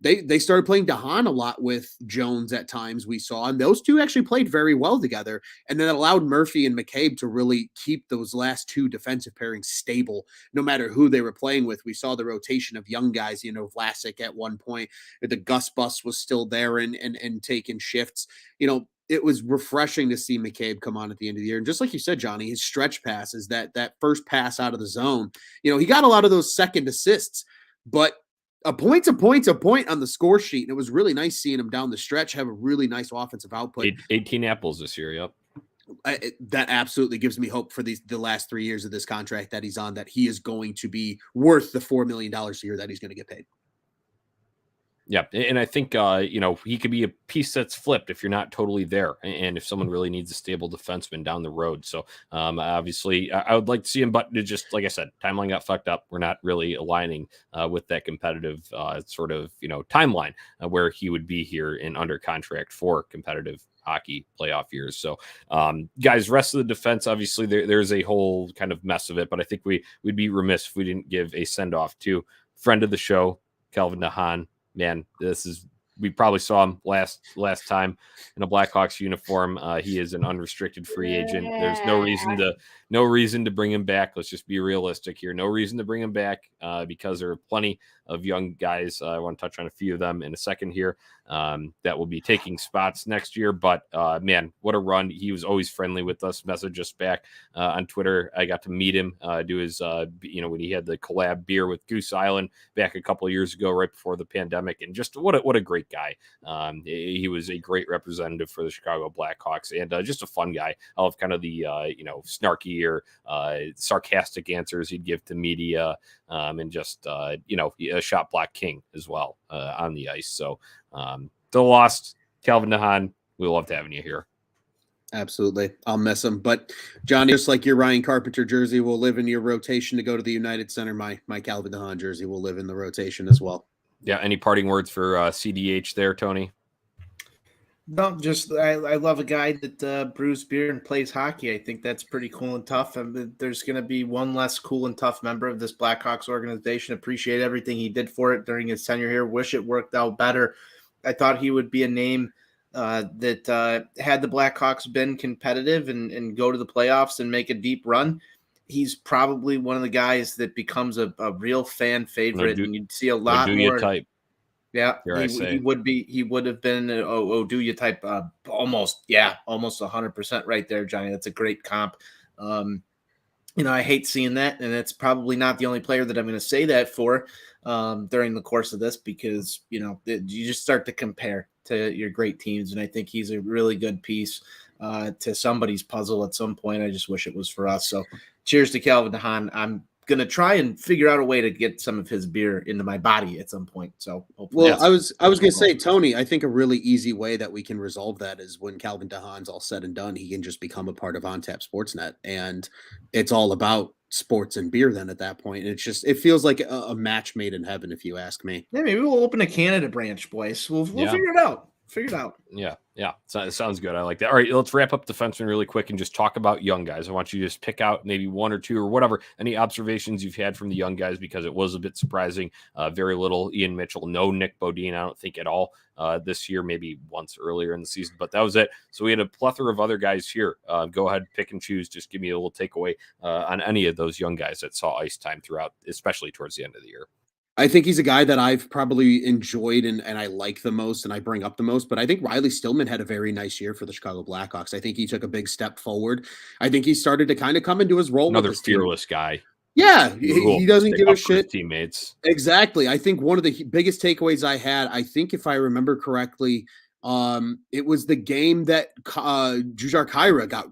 they started playing DeHaan a lot with Jones at times, we saw, and those two actually played very well together. And then it allowed Murphy and McCabe to really keep those last two defensive pairings stable, no matter who they were playing with. We saw the rotation of young guys, Vlasic at one point, the Gus Bus was still there and taking shifts. It was refreshing to see McCabe come on at the end of the year. And just like you said, Jonnie, his stretch passes, that first pass out of the zone, he got a lot of those second assists, but a point's a point on the score sheet. And it was really nice seeing him down the stretch have a really nice offensive output. 18 apples this year. Yep. That absolutely gives me hope for the last 3 years of this contract that he's on, that he is going to be worth the $4 million a year that he's going to get paid. Yeah, and I think, he could be a piece that's flipped if you're not totally there, and if someone really needs a stable defenseman down the road. So, obviously, I would like to see him, but it just, like I said, timeline got fucked up. We're not really aligning with that competitive timeline where he would be here and under contract for competitive hockey playoff years. So, guys, rest of the defense, obviously, there's a whole kind of mess of it, but I think we'd be remiss if we didn't give a send-off to friend of the show, Calvin DeHaan. Man, we probably saw him last time in a Blackhawks uniform. He is an unrestricted free agent. There's no reason to bring him back. Let's just be realistic here. No reason to bring him back because there are plenty of young guys. I want to touch on a few of them in a second here that will be taking spots next year. But man, what a run. He was always friendly with us, messaged us back on Twitter. I got to meet him, do his, when he had the collab beer with Goose Island back a couple of years ago, right before the pandemic. And just what a great guy. He was a great representative for the Chicago Blackhawks and just a fun guy. I love kind of the, snarky or sarcastic answers he'd give to media and just, a shot block king as well on the ice. So the lost Calvin DeHaan, we loved having you here. Absolutely. I'll miss him. But Jonnie, just like your Ryan Carpenter jersey will live in your rotation to go to the United Center, my Calvin DeHaan jersey will live in the rotation as well. Yeah. Any parting words for CDH there, Tony? No, just I love a guy that brews beer and plays hockey. I think that's pretty cool and tough. And there's going to be one less cool and tough member of this Blackhawks organization. Appreciate everything he did for it during his tenure here. Wish it worked out better. I thought he would be a name that had the Blackhawks been competitive and go to the playoffs and make a deep run. He's probably one of the guys that becomes a real fan favorite, and you'd see a lot more. Type. Yeah, he would have been do you type almost 100% right there, Jonnie. That's a great comp. I hate seeing that, and it's probably not the only player that I'm going to say that for during the course of this, because you just start to compare to your great teams, and I think he's a really good piece to somebody's puzzle at some point. I just wish it was for us. So, cheers to Calvin DeHaan. I'm going to try and figure out a way to get some of his beer into my body at some point. So, hopefully I was going to say, Tony, I think a really easy way that we can resolve that is when Calvin DeHaan's all said and done, he can just become a part of OnTap Sportsnet, and it's all about sports and beer then at that point. And it feels like a match made in heaven, if you ask me. Yeah, maybe we'll open a Canada branch, boys. We'll figure it out. Yeah. So it sounds good. I like that. All right, let's wrap up defensemen really quick and just talk about young guys. I want you to just pick out maybe one or two or whatever, any observations you've had from the young guys, because it was a bit surprising. Very little Ian Mitchell, no Nick Bodine, I don't think at all this year, maybe once earlier in the season, but that was it. So we had a plethora of other guys here. Go ahead, pick and choose. Just give me a little takeaway on any of those young guys that saw ice time throughout, especially towards the end of the year. I think he's a guy that I've probably enjoyed and I like the most and I bring up the most. But I think Riley Stillman had a very nice year for the Chicago Blackhawks. I think he took a big step forward. I think he started to kind of come into his role Another with this team. fearless guy. Yeah, he doesn't give a shit. Teammates. Exactly. I think one of the biggest takeaways I had, I think if I remember correctly, it was the game that Jujhar Khaira got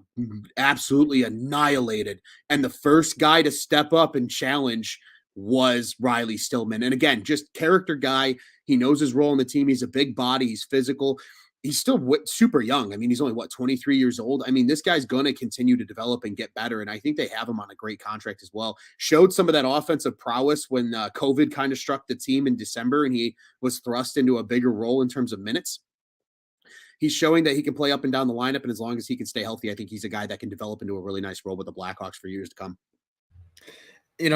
absolutely annihilated. And the first guy to step up and challenge was Riley Stillman. And again, just character guy. He knows his role in the team. He's a big body. He's physical. He's still super young. I mean, he's only 23 years old. I mean, this guy's going to continue to develop and get better. And I think they have him on a great contract as well. Showed some of that offensive prowess when COVID kind of struck the team in December and he was thrust into a bigger role in terms of minutes. He's showing that he can play up and down the lineup. And as long as he can stay healthy, I think he's a guy that can develop into a really nice role with the Blackhawks for years to come.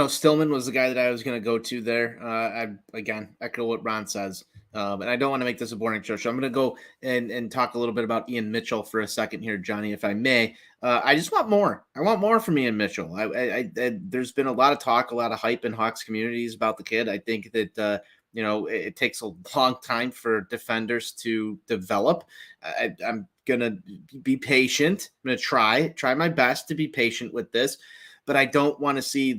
Stillman was the guy that I was going to go to there. I, again, echo what Ron says. And I don't want to make this a boring show. So I'm going to go and talk a little bit about Ian Mitchell for a second here, Jonnie, if I may. I just want more. I want more from Ian Mitchell. I there's been a lot of talk, a lot of hype in Hawks communities about the kid. I think that, it takes a long time for defenders to develop. I'm going to be patient. I'm going to try my best to be patient with this. But I don't want to see,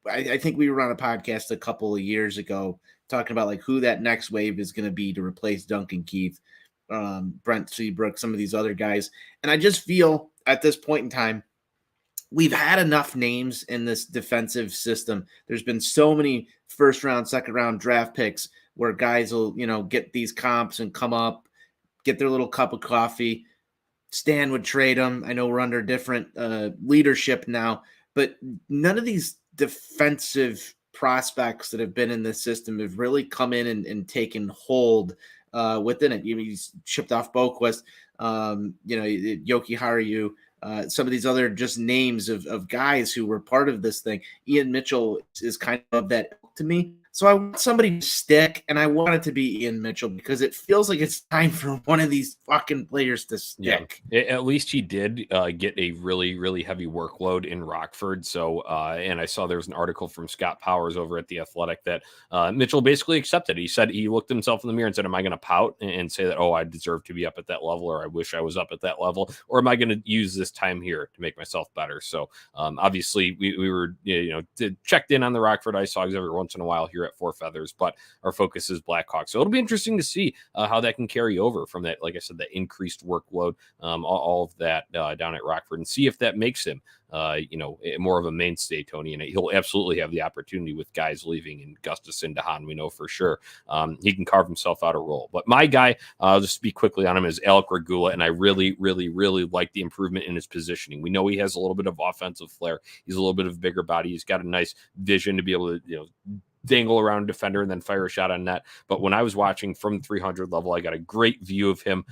I think we were on a podcast a couple of years ago talking about who that next wave is going to be to replace Duncan Keith, Brent Seabrook, some of these other guys. And I just feel at this point in time, we've had enough names in this defensive system. There's been so many first round, second round draft picks where guys will, get these comps and come up, get their little cup of coffee. Stan would trade them. I know we're under different leadership now, but none of these defensive prospects that have been in this system have really come in and taken hold within it. He's shipped off Boquist, Yoki Haru, some of these other just names of guys who were part of this thing. Ian Mitchell is kind of that to me. So I want somebody to stick, and I want it to be Ian Mitchell because it feels like it's time for one of these fucking players to stick. Yeah. At least he did get a really, really heavy workload in Rockford. So, and I saw there was an article from Scott Powers over at The Athletic that Mitchell basically accepted. He said he looked himself in the mirror and said, am I going to pout and say that, I deserve to be up at that level, or I wish I was up at that level, or am I going to use this time here to make myself better? So obviously we were, checked in on the Rockford Ice Hogs every once in a while here at Four Feathers, but our focus is Blackhawks. So it'll be interesting to see how that can carry over from that, like I said, the increased workload, all of that down at Rockford, and see if that makes him, more of a mainstay, Tony. And he'll absolutely have the opportunity with guys leaving and Gustafsson, DeHaan, we know for sure. He can carve himself out a role. But my guy, I'll just speak quickly on him, is Alec Regula, and I really, really, really like the improvement in his positioning. We know he has a little bit of offensive flair. He's a little bit of a bigger body. He's got a nice vision to be able to, dangle around a defender and then fire a shot on net. But when I was watching from 300 level, I got a great view of him,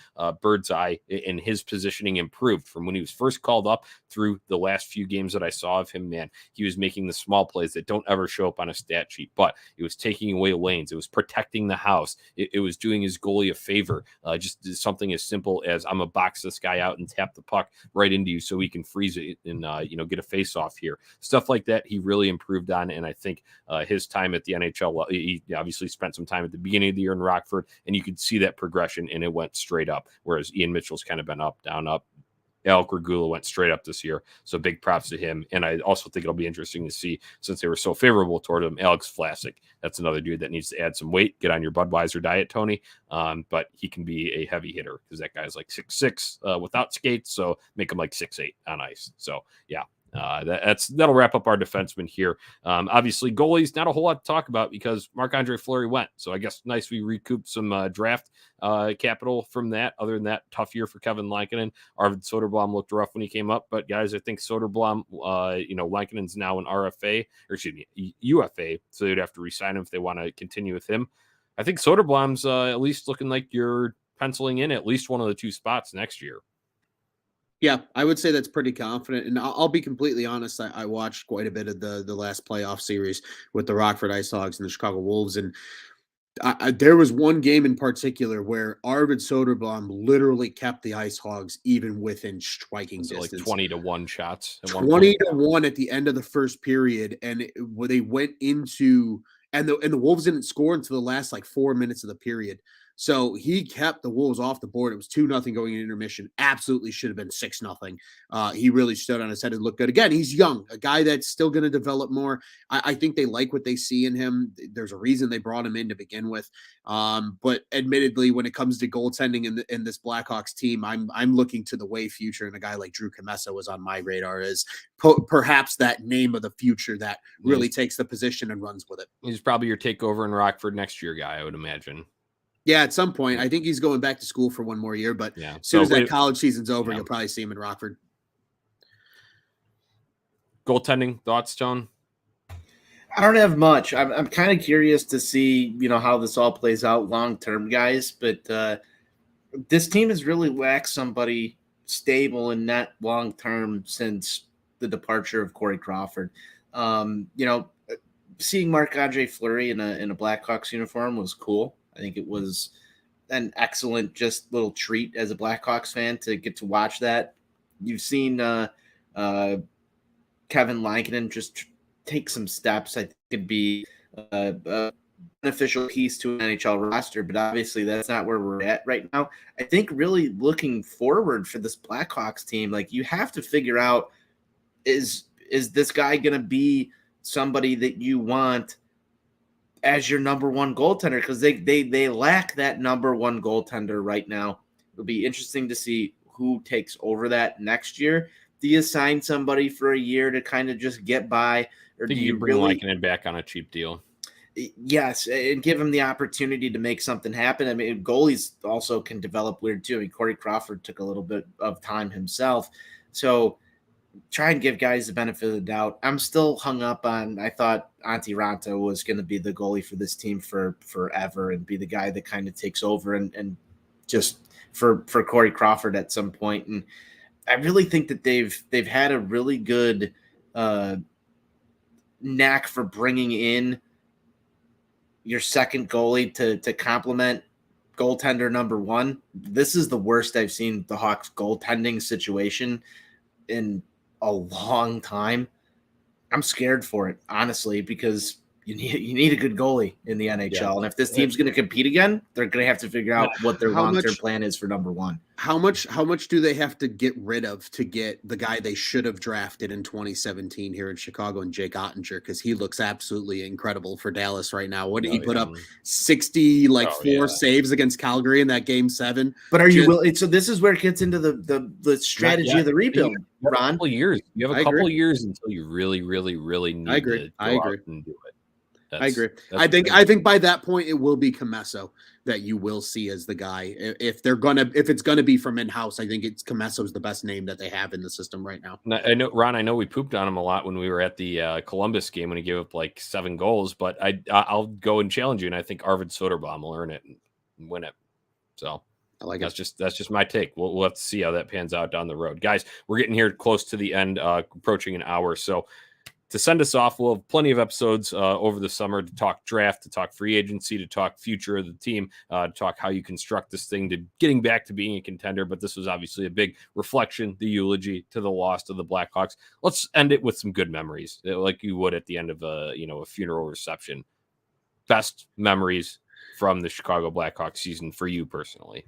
bird's eye, and his positioning improved from when he was first called up through the last few games that I saw of him. Man, he was making the small plays that don't ever show up on a stat sheet, but it was taking away lanes. It was protecting the house. It was doing his goalie a favor. Just something as simple as I'm going to box this guy out and tap the puck right into you so he can freeze it and, get a face off here. Stuff like that he really improved on, and I think his time at the NHL, he obviously spent some time at the beginning of the year in Rockford, and you could see that progression, and it went straight up, whereas Ian Mitchell's kind of been up, down, up. Alec Regula went straight up this year, so big props to him. And I also think it'll be interesting to see, since they were so favorable toward him, Alex Vlasic. That's another dude that needs to add some weight, get on your Budweiser diet, Tony. But he can be a heavy hitter because that guy's like 6'6" without skates, so make him like 6'8" on ice. So, yeah. That'll wrap up our defensemen here. Obviously, goalies, not a whole lot to talk about because Marc-Andre Fleury went. So I guess nice we recouped some draft capital from that. Other than that, tough year for Kevin Lankinen. Arvid Soderblom looked rough when he came up. But, guys, I think Soderblom, Lankinen's now an UFA. So they'd have to re-sign him if they want to continue with him. I think Soderblom's at least looking like you're penciling in at least one of the two spots next year. Yeah, I would say that's pretty confident. And I'll be completely honest. I watched quite a bit of the last playoff series with the Rockford Ice Hogs and the Chicago Wolves. And there was one game in particular where Arvid Soderblom literally kept the Ice Hogs even within striking distance. Like 20-1 shots. 20-1 at the end of the first period. And they went into and the Wolves didn't score until the last like 4 minutes of the period. So he kept the Wolves off the board. It was 2-0 going into intermission. Absolutely should have been 6-0. He really stood on his head and looked good. Again, he's young, a guy that's still going to develop more. I think they like what they see in him. There's a reason they brought him in to begin with. But admittedly, when it comes to goaltending in this Blackhawks team, I'm looking to the way future, and a guy like Drew Commesso was on my radar as perhaps that name of the future that really takes the position and runs with it. He's probably your takeover in Rockford next year guy, I would imagine. Yeah, at some point. I think he's going back to school for one more year, but yeah. as soon as that college season's over, you'll probably see him in Rockford. Goaltending thoughts, John? I don't have much. I'm kind of curious to see, how this all plays out long term, guys. But this team has really lacked somebody stable and net long term since the departure of Corey Crawford. Seeing Marc-Andre Fleury in a Blackhawks uniform was cool. I think it was an excellent just little treat as a Blackhawks fan to get to watch that. You've seen Kevin Lankinen just take some steps. I think it'd be a beneficial piece to an NHL roster, but obviously that's not where we're at right now. I think really looking forward for this Blackhawks team, like you have to figure out, is this guy going to be somebody that you want as your number one goaltender? Because they lack that number one goaltender right now. It'll be interesting to see who takes over that next year. Do you sign somebody for a year to kind of just get by, or do you bring Lankinen back on a cheap deal? Yes, and give him the opportunity to make something happen. I mean, goalies also can develop weird too. I mean, Corey Crawford took a little bit of time himself, so try and give guys the benefit of the doubt. I'm still hung up on, I thought Antti Raanta was going to be the goalie for this team for forever and be the guy that kind of takes over and just for Corey Crawford at some point. And I really think that they've had a really good knack for bringing in your second goalie to complement goaltender number one. This is the worst I've seen the Hawks goaltending situation in a long time. I'm scared for it, honestly, because you need a good goalie in the NHL. Yeah. And if this team's going to compete again, they're going to have to figure out what their long-term plan is for number one. How much do they have to get rid of to get the guy they should have drafted in 2017 here in Chicago and Jake Ottinger? Because he looks absolutely incredible for Dallas right now. What did he put up? 60 saves against Calgary in that game 7. But are you willing? So this is where it gets into the strategy of the rebuild, Ron. You have a couple years until you really, really, really need to go out and do it. I agree. I think by that point it will be Commesso that you will see as the guy. If it's gonna be from in-house, I think it's Comesso's the best name that they have in the system right now. I know, Ron. I know we pooped on him a lot when we were at the Columbus game when he gave up like 7 goals, but I'll go and challenge you, and I think Arvid Soderblom will earn it and win it. So I like that's just my take. We'll have to see how that pans out down the road, guys. We're getting here close to the end, approaching an hour, so. To send us off, we'll have plenty of episodes over the summer to talk draft, to talk free agency, to talk future of the team, to talk how you construct this thing to getting back to being a contender. But this was obviously a big reflection, the eulogy to the loss of the Blackhawks. Let's end it with some good memories, like you would at the end of a funeral reception. Best memories from the Chicago Blackhawks season for you personally.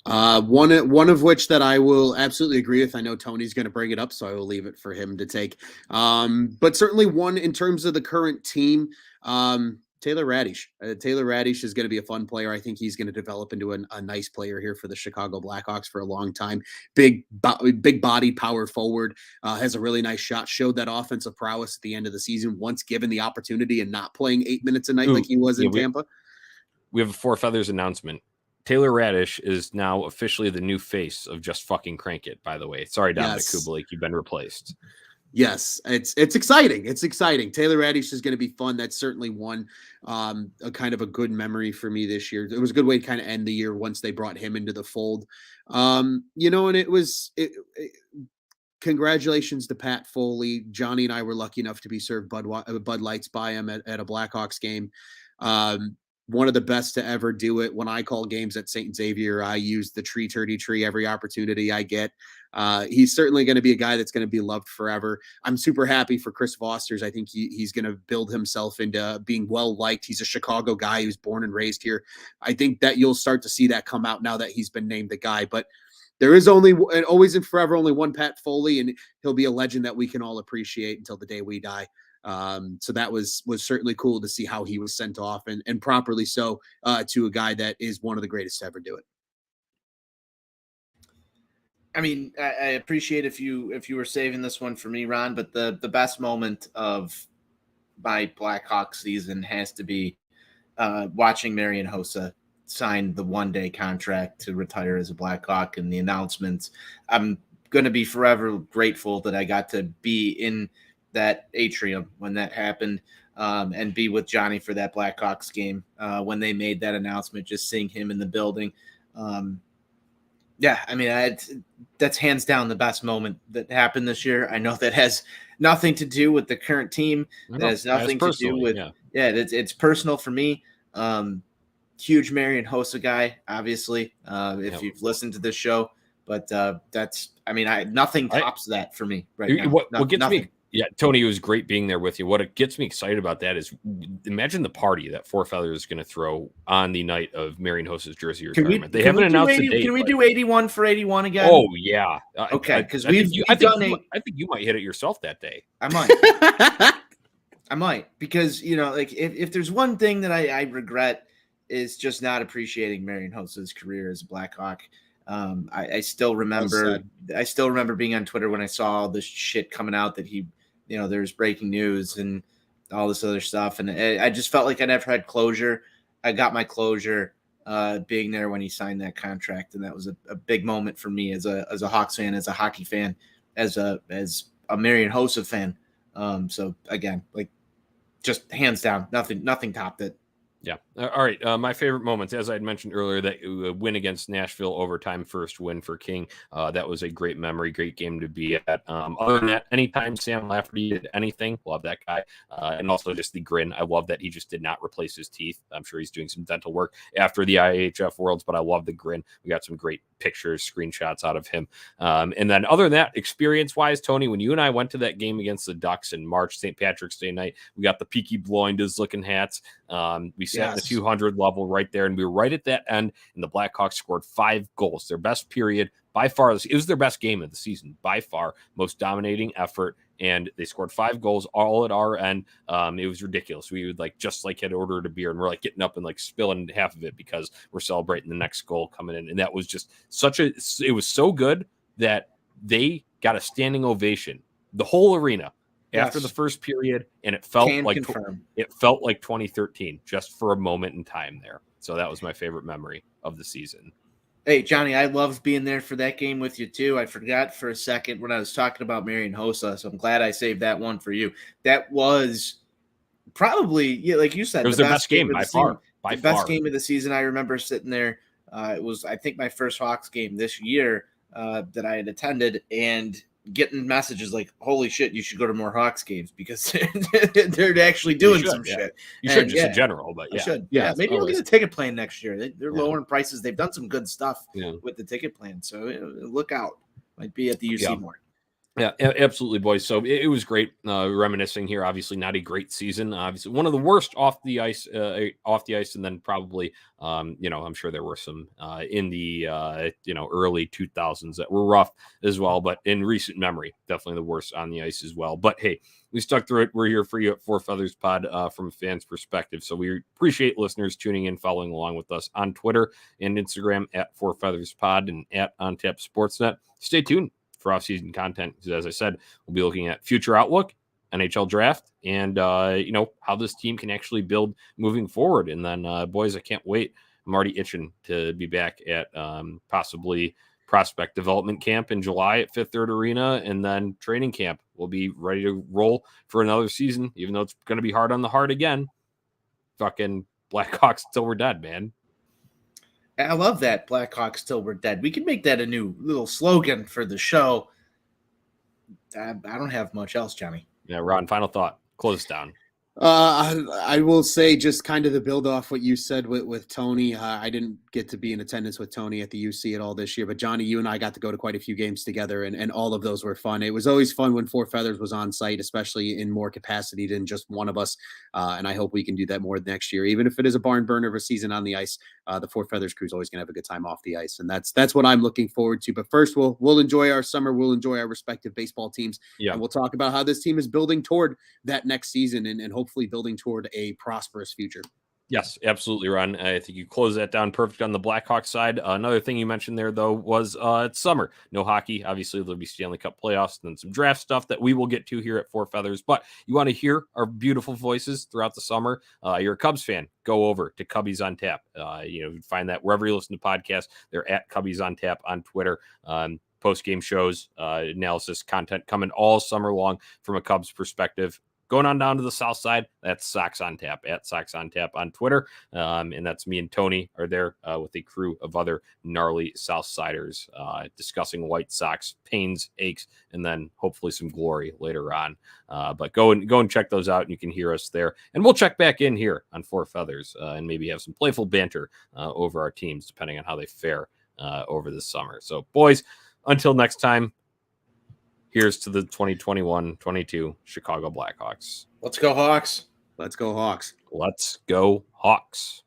One of which that I will absolutely agree with. I know Tony's going to bring it up, so I will leave it for him to take. But certainly one in terms of the current team, Taylor Radish. Taylor Radish is going to be a fun player. I think he's going to develop into a nice player here for the Chicago Blackhawks for a long time. Big body, power forward, has a really nice shot. Showed that offensive prowess at the end of the season once given the opportunity and not playing 8 minutes a night like he was in Tampa. We have a Four Feathers announcement. Taylor Radish is now officially the new face of Just Fucking Crank It, by the way. Sorry, Dominic Kubalik, you've been replaced. Yes, it's exciting. It's exciting. Taylor Radish is going to be fun. That's certainly one a kind of a good memory for me this year. It was a good way to kind of end the year once they brought him into the fold. And it was congratulations to Pat Foley. Jonnie and I were lucky enough to be served Bud Lights by him at a Blackhawks game. one of the best to ever do it. When I call games at St. Xavier, I use the tree turdy tree every opportunity I get. He's certainly going to be a guy that's going to be loved forever. I'm super happy for Chris Fosters. I think he's going to build himself into being well liked. He's a Chicago guy who's born and raised here. I think that you'll start to see that come out now that he's been named the guy. But there is always and forever only one Pat Foley, and he'll be a legend that we can all appreciate until the day we die. So that was certainly cool to see how he was sent off and properly so to a guy that is one of the greatest to ever do it. I mean, I appreciate if you were saving this one for me, Ron, but the best moment of my Blackhawks season has to be watching Marian Hossa sign the one-day contract to retire as a Blackhawk and the announcements. I'm going to be forever grateful that I got to be in that atrium when that happened and be with Jonnie for that Blackhawks game when they made that announcement, just seeing him in the building. Yeah, I mean, that's hands down the best moment that happened this year. I know that has nothing to do with the current team. That has nothing to do with it's personal for me. Huge Marian Hossa guy, obviously, if you've listened to this show. But nothing tops that for me right now. What gets me? Yeah, Tony, it was great being there with you. What it gets me excited about that is imagine the party that Four Feathers is going to throw on the night of Marian Hossa's jersey retirement. They haven't announced the date. Can we do 81 for 81 again? Oh, yeah. Okay, because I think you might hit it yourself that day. I might. I might, because, like if there's one thing that I regret is just not appreciating Marian Hossa's career as a Blackhawk. I still remember being on Twitter when I saw all this shit coming out that he, there's breaking news and all this other stuff. And I just felt like I never had closure. I got my closure being there when he signed that contract. And that was a big moment for me as a Hawks fan, as a hockey fan, as a Marian Hossa fan. So again, like just hands down, nothing topped it. Yeah. All right. My favorite moments, as I had mentioned earlier, that win against Nashville, overtime first win for King. That was a great memory, great game to be at. Other than that, anytime Sam Lafferty did anything, love that guy. And also just the grin. I love that he just did not replace his teeth. I'm sure he's doing some dental work after the IHF Worlds, but I love the grin. We got some great pictures, screenshots out of him. And then other than that, experience-wise, Tony, when you and I went to that game against the Ducks in March, St. Patrick's Day night, we got the Peaky Blinders looking hats. We sat in the 200 level right there, and we were right at that end, and the Blackhawks scored 5 goals. Their best period by far. It was their best game of the season by far, most dominating effort, and they scored 5 goals all at our end. It was ridiculous. We would had ordered a beer, and we're getting up and spilling half of it because we're celebrating the next goal coming in. And that was just it was so good that they got a standing ovation, the whole arena. After the first period, and it felt like 2013 just for a moment in time there. So that was my favorite memory of the season. Hey, Jonnie, I loved being there for that game with you too. I forgot for a second when I was talking about Marian Hossa, so I'm glad I saved that one for you. That was probably, like you said, it was the best game by far. Best game of the season. I remember sitting there. It was, I think, my first Hawks game this year that I had attended, and getting messages like, holy shit, you should go to more Hawks games because they're actually doing some shit. You should just in general, but yeah. I should. Yeah, maybe we'll get a ticket plan next year. They're lowering prices. They've done some good stuff with the ticket plan. So look out. Might be at the UC more. Yeah, absolutely, boys. So it was great reminiscing here. Obviously, not a great season. Obviously, one of the worst off the ice, and then probably, I'm sure there were some in the early 2000s that were rough as well. But in recent memory, definitely the worst on the ice as well. But hey, we stuck through it. We're here for you at Four Feathers Pod from a fan's perspective. So we appreciate listeners tuning in, following along with us on Twitter and Instagram at Four Feathers Pod and at Untapped Sportsnet. Stay tuned for off-season content, because as I said, we'll be looking at future outlook, NHL draft, and how this team can actually build moving forward. And then, boys, I can't wait. I'm already itching to be back at possibly prospect development camp in July at Fifth Third Arena, and then training camp. We'll be ready to roll for another season, even though it's going to be hard on the heart again. Fucking Blackhawks till we're dead, man. I love that, Blackhawks till we're dead. We can make that a new little slogan for the show. I don't have much else, Jonnie. Yeah, Ron, final thought. Close down. I will say, just kind of to build off what you said with Tony. I didn't get to be in attendance with Tony at the UC at all this year, but Jonnie, you and I got to go to quite a few games together, and all of those were fun. It was always fun when Four Feathers was on site, especially in more capacity than just one of us. And I hope we can do that more next year, even if it is a barn burner of a season on the ice. The Four Feathers crew is always going to have a good time off the ice, and that's what I'm looking forward to. But first, we'll enjoy our summer. We'll enjoy our respective baseball teams, and we'll talk about how this team is building toward that next season, and hopefully building toward a prosperous future. Yes, absolutely, Ron. I think you close that down perfect on the Blackhawks side. Another thing you mentioned there, though, was it's summer. No hockey. Obviously, there'll be Stanley Cup playoffs and then some draft stuff that we will get to here at Four Feathers. But you want to hear our beautiful voices throughout the summer. You're a Cubs fan. Go over to Cubbies on Tap. You find that wherever you listen to podcasts. They're at Cubbies on Tap on Twitter. Post-game shows, analysis, content coming all summer long from a Cubs perspective. Going on down to the south side, that's Sox on Tap, at Sox on Tap on Twitter. And that's me and Tony are there with a crew of other gnarly Southsiders discussing White Sox, pains, aches, and then hopefully some glory later on. But go and check those out, and you can hear us there. And we'll check back in here on Four Feathers and maybe have some playful banter over our teams, depending on how they fare over this summer. So, boys, until next time, here's to the 2021-22 Chicago Blackhawks. Let's go Hawks. Let's go Hawks. Let's go Hawks.